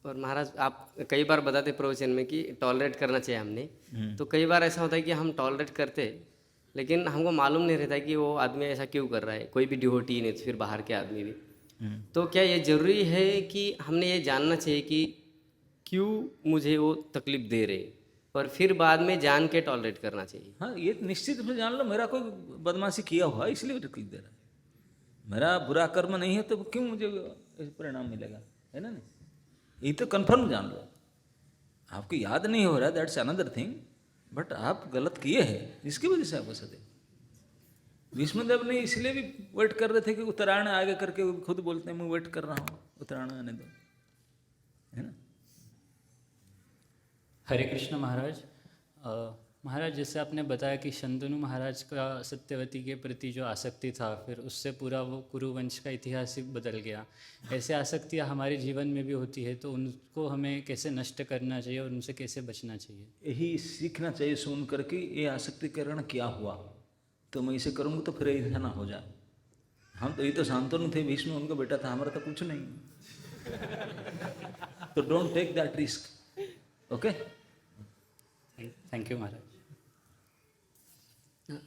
और महाराज आप कई बार बताते प्रवचन में कि टॉलरेट करना चाहिए हमने, तो कई बार ऐसा होता है कि हम टॉलरेट करते, लेकिन हमको मालूम नहीं रहता कि वो आदमी ऐसा क्यों कर रहा है, कोई भी डिवोटी नहीं तो फिर बाहर के आदमी भी। तो क्या ये जरूरी है कि हमने ये जानना चाहिए कि क्यों मुझे वो तकलीफ दे रहे, और फिर बाद में जान के टॉलरेट करना चाहिए? हाँ, ये निश्चित रूप से जान लो, मेरा कोई बदमाशी किया हुआ है इसलिए तकलीफ दे रहा है। मेरा बुरा कर्म नहीं है तो क्यों मुझे परिणाम मिलेगा, है ना? नहीं, ये तो कन्फर्म जान लो। आपको याद नहीं हो रहा, दैट्स अनदर थिंग, बट आप गलत किए हैं, इसकी वजह से आपको सदे। भीष्मदेव ने इसलिए भी वेट कर रहे थे कि उत्तरायण आगे करके वो खुद बोलते हैं मैं वेट कर रहा हूँ, उत्तरायण आने दो, है ना? हरे कृष्ण महाराज। महाराज, जैसे आपने बताया कि शंतनु महाराज का सत्यवती के प्रति जो आसक्ति था, फिर उससे पूरा वो कुरुवंश का इतिहास ही बदल गया। ऐसे आसक्तियाँ हमारे जीवन में भी होती है, तो उनको हमें कैसे नष्ट करना चाहिए और उनसे कैसे बचना चाहिए? यही सीखना चाहिए सुन करके, ये आसक्ति के कारण क्या हुआ, तो मैं इसे करूँगा तो फिर ऐसा ना हो जाए। हम तो ये तो शांतनु थे, भीष्म उनका बेटा था, हमारा तो कुछ नहीं। तो don't take that risk, okay? Thank you Maharaj.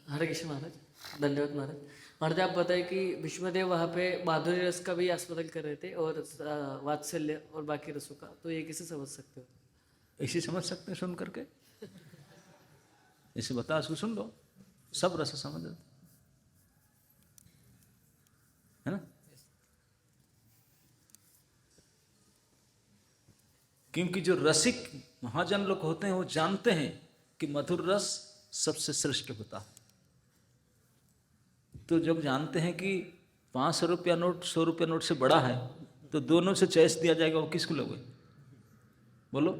Hare Krishna Maharaj, धन्यवाद महाराज। महाराज आप बताए कि भीष्मदेव वहाँ पे माधुर्य रस का भी आस्वादन कर रहे थे और वात्सल्य और बाकी रसों का, तो ये कैसे समझ सकते हो? ऐसे समझ सकते हैं सुन करके, ऐसे बता उसको सुन लो, सब रस समझ जाते, है ना? क्योंकि जो रसिक महाजन लोग होते हैं वो जानते हैं कि मधुर रस सबसे श्रेष्ठ होता है। तो जब जानते हैं कि 500 रुपया नोट 100 रुपया नोट से बड़ा है, तो दोनों से चॉइस दिया जाएगा, वो किसको लोगे बोलो?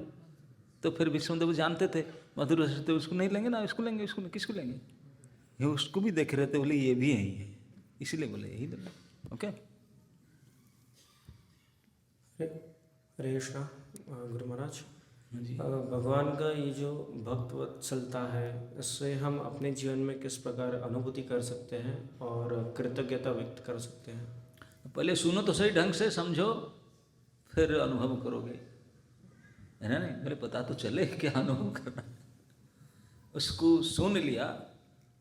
तो फिर विष्णुदेव जानते थे मधुर रस, तो उसको नहीं लेंगे ना, इसको लेंगे, इसको नहीं, किसको लेंगे? ये उसको भी देख रहे थे, बोले ये भी यही है, इसीलिए बोले यही ले लो, ओके? हरे कृष्णा गुरु महाराज। भगवान का ये जो भक्त वत्सलता है, इससे हम अपने जीवन में किस प्रकार अनुभूति कर सकते हैं और कृतज्ञता व्यक्त कर सकते हैं? पहले सुनो तो सही ढंग से, समझो, फिर अनुभव करोगे, है ना? नहीं, पहले पता तो चले क्या अनुभव करना। उसको सुन लिया,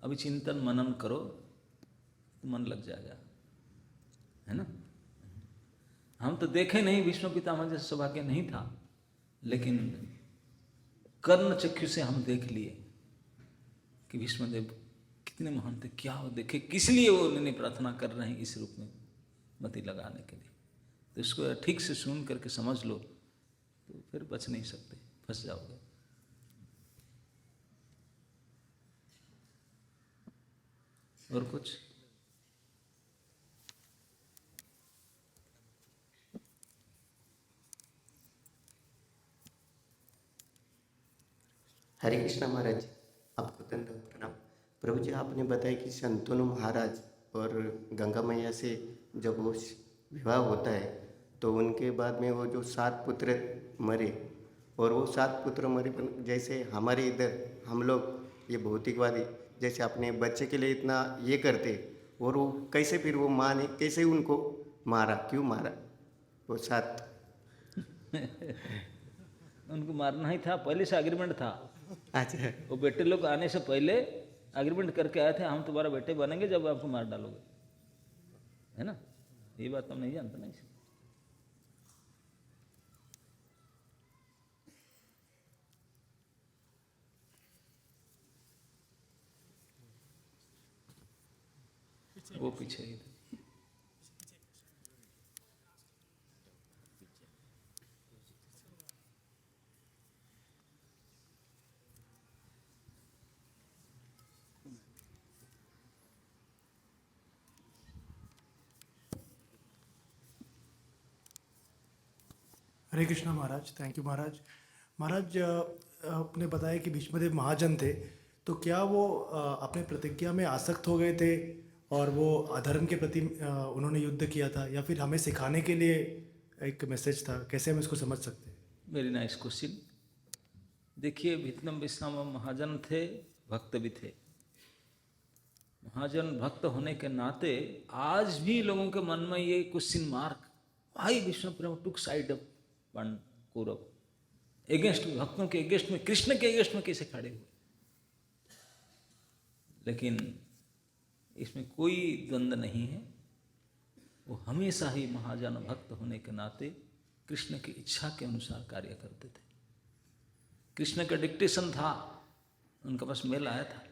अभी चिंतन मनन करो तो मन लग जाएगा, है ना? हम तो देखे नहीं, विष्णु पितामह जैसे सौभाग्य नहीं था, लेकिन कर्ण चक्षु से हम देख लिए कि विष्णुदेव कितने महान थे, क्या वो देखे, किस लिए वो उन्होंने प्रार्थना कर रहे हैं इस रूप में मति लगाने के लिए। तो इसको ठीक से सुन करके समझ लो, तो फिर बच नहीं सकते, फंस जाओगे। और कुछ? हरे कृष्णा महाराज, आपको दंडवत प्रणाम। प्रभु जी, आपने बताया कि शंतनु महाराज और गंगा मैया से जब वो विवाह होता है तो उनके बाद में वो जो 7 पुत्र मरे, और वो 7 पुत्र मरे, जैसे हमारे इधर हम लोग ये भौतिकवादी जैसे अपने बच्चे के लिए इतना ये करते, और वो कैसे फिर वो माँ ने कैसे उनको मारा, क्यों मारा वो 7? उनको मारना ही था, पहले से एग्रीमेंट था। अच्छा, वो बेटे लोग आने से पहले एग्रीमेंट करके आए थे, हम तुम्हारा बेटे बनेंगे जब आपको मार डालोगे, है ना? ये बात हम नहीं जानते ना, इसे वो पीछे ही थे। हरे कृष्णा महाराज, थैंक यू महाराज। महाराज आपने बताया कि भीष्मदेव महाजन थे, तो क्या वो अपने प्रतिज्ञा में आसक्त हो गए थे और वो अधर्म के प्रति उन्होंने युद्ध किया था, या फिर हमें सिखाने के लिए एक मैसेज था? कैसे हम इसको समझ सकते हैं? Very nice question. देखिए, भीष्म पितामह महाजन थे, भक्त भी थे। महाजन भक्त होने के नाते आज भी लोगों के मन में ये क्वेश्चन मार्क, भाई भीष्म पितामह टुक साइड ऑफ कौरव, एगेंस्ट भक्तों के एगेंस्ट में, कृष्ण के एगेंस्ट में कैसे खड़े हुए। लेकिन इसमें कोई द्वंद्व नहीं है, वो हमेशा ही महाजन भक्त होने के नाते कृष्ण की इच्छा के अनुसार कार्य करते थे। कृष्ण का डिक्टेशन था, उनके पास मेल आया था।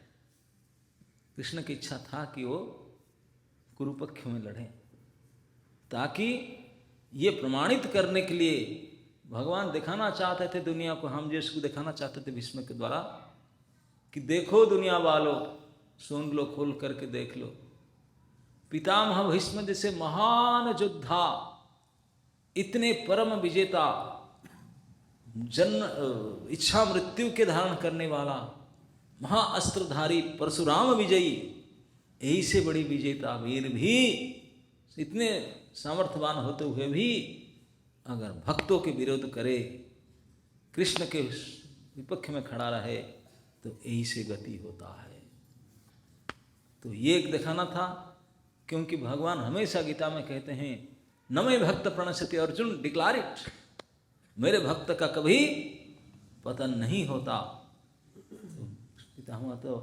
कृष्ण की इच्छा था कि वो कुरुपक्ष में लड़ें, ताकि ये प्रमाणित करने के लिए भगवान दिखाना चाहते थे दुनिया को, हम जिसको दिखाना चाहते थे भीष्म के द्वारा, कि देखो दुनिया वालों, सुन लो, खोल करके देख लो, पितामह भीष्म जैसे महान योद्धा, इतने परम विजेता, जन्म इच्छा मृत्यु के धारण करने वाला महाअस्त्रधारी परशुराम विजयी, यही से बड़ी विजेता वीर भी इतने सामर्थ्यवान होते हुए भी अगर भक्तों के विरोध करे, कृष्ण के विपक्ष में खड़ा रहे, तो यही से गति होता है। तो ये एक दिखाना था, क्योंकि भगवान हमेशा गीता में कहते हैं, न मे भक्त प्रणश्यति, अर्जुन डिक्लार इट, मेरे भक्त का कभी पतन नहीं होता। पितामह तो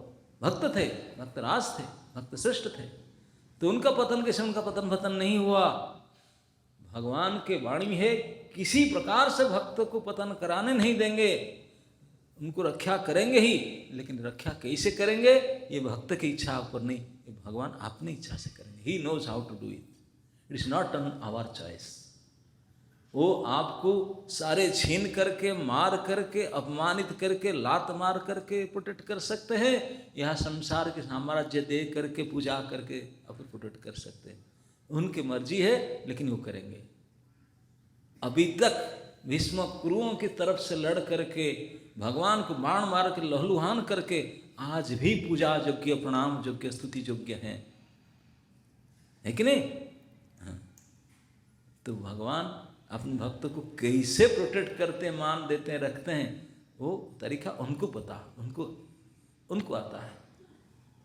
भक्त थे, भक्तराज थे, भक्त श्रेष्ठ थे, तो उनका पतन कैसे, उनका पतन नहीं हुआ। भगवान के वाणी है, किसी प्रकार से भक्त को पतन कराने नहीं देंगे, उनको रक्षा करेंगे ही, लेकिन रक्षा कैसे करेंगे ये भक्त की इच्छा ऊपर नहीं, ये भगवान अपनी इच्छा से करेंगे। He knows how to do it, it is not on our choice. वो आपको सारे छीन करके, मार करके, अपमानित करके, लात मार करके प्रोटेक्ट कर सकते हैं, यह संसार के साम्राज्य दे करके, पूजा करके अपन प्रोटेक्ट कर सकते हैं। उनकी मर्जी है, लेकिन वो करेंगे। अभी तक भीष्म कुरुओं की तरफ से लड़ करके, भगवान को बाण मार के लहलुहान करके, आज भी पूजा योग्य, प्रणाम योग्य, स्तुति योग्य हैं, है कि नहीं? हाँ। तो भगवान अपने भक्त को कैसे प्रोटेक्ट करते हैं, मान देते हैं, रखते हैं, वो तरीका उनको पता, उनको आता है,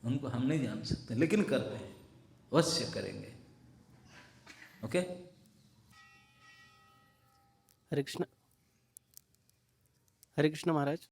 उनको हम नहीं जान सकते, लेकिन करते हैं, अवश्य करेंगे। ओके? हरे कृष्ण महाराज।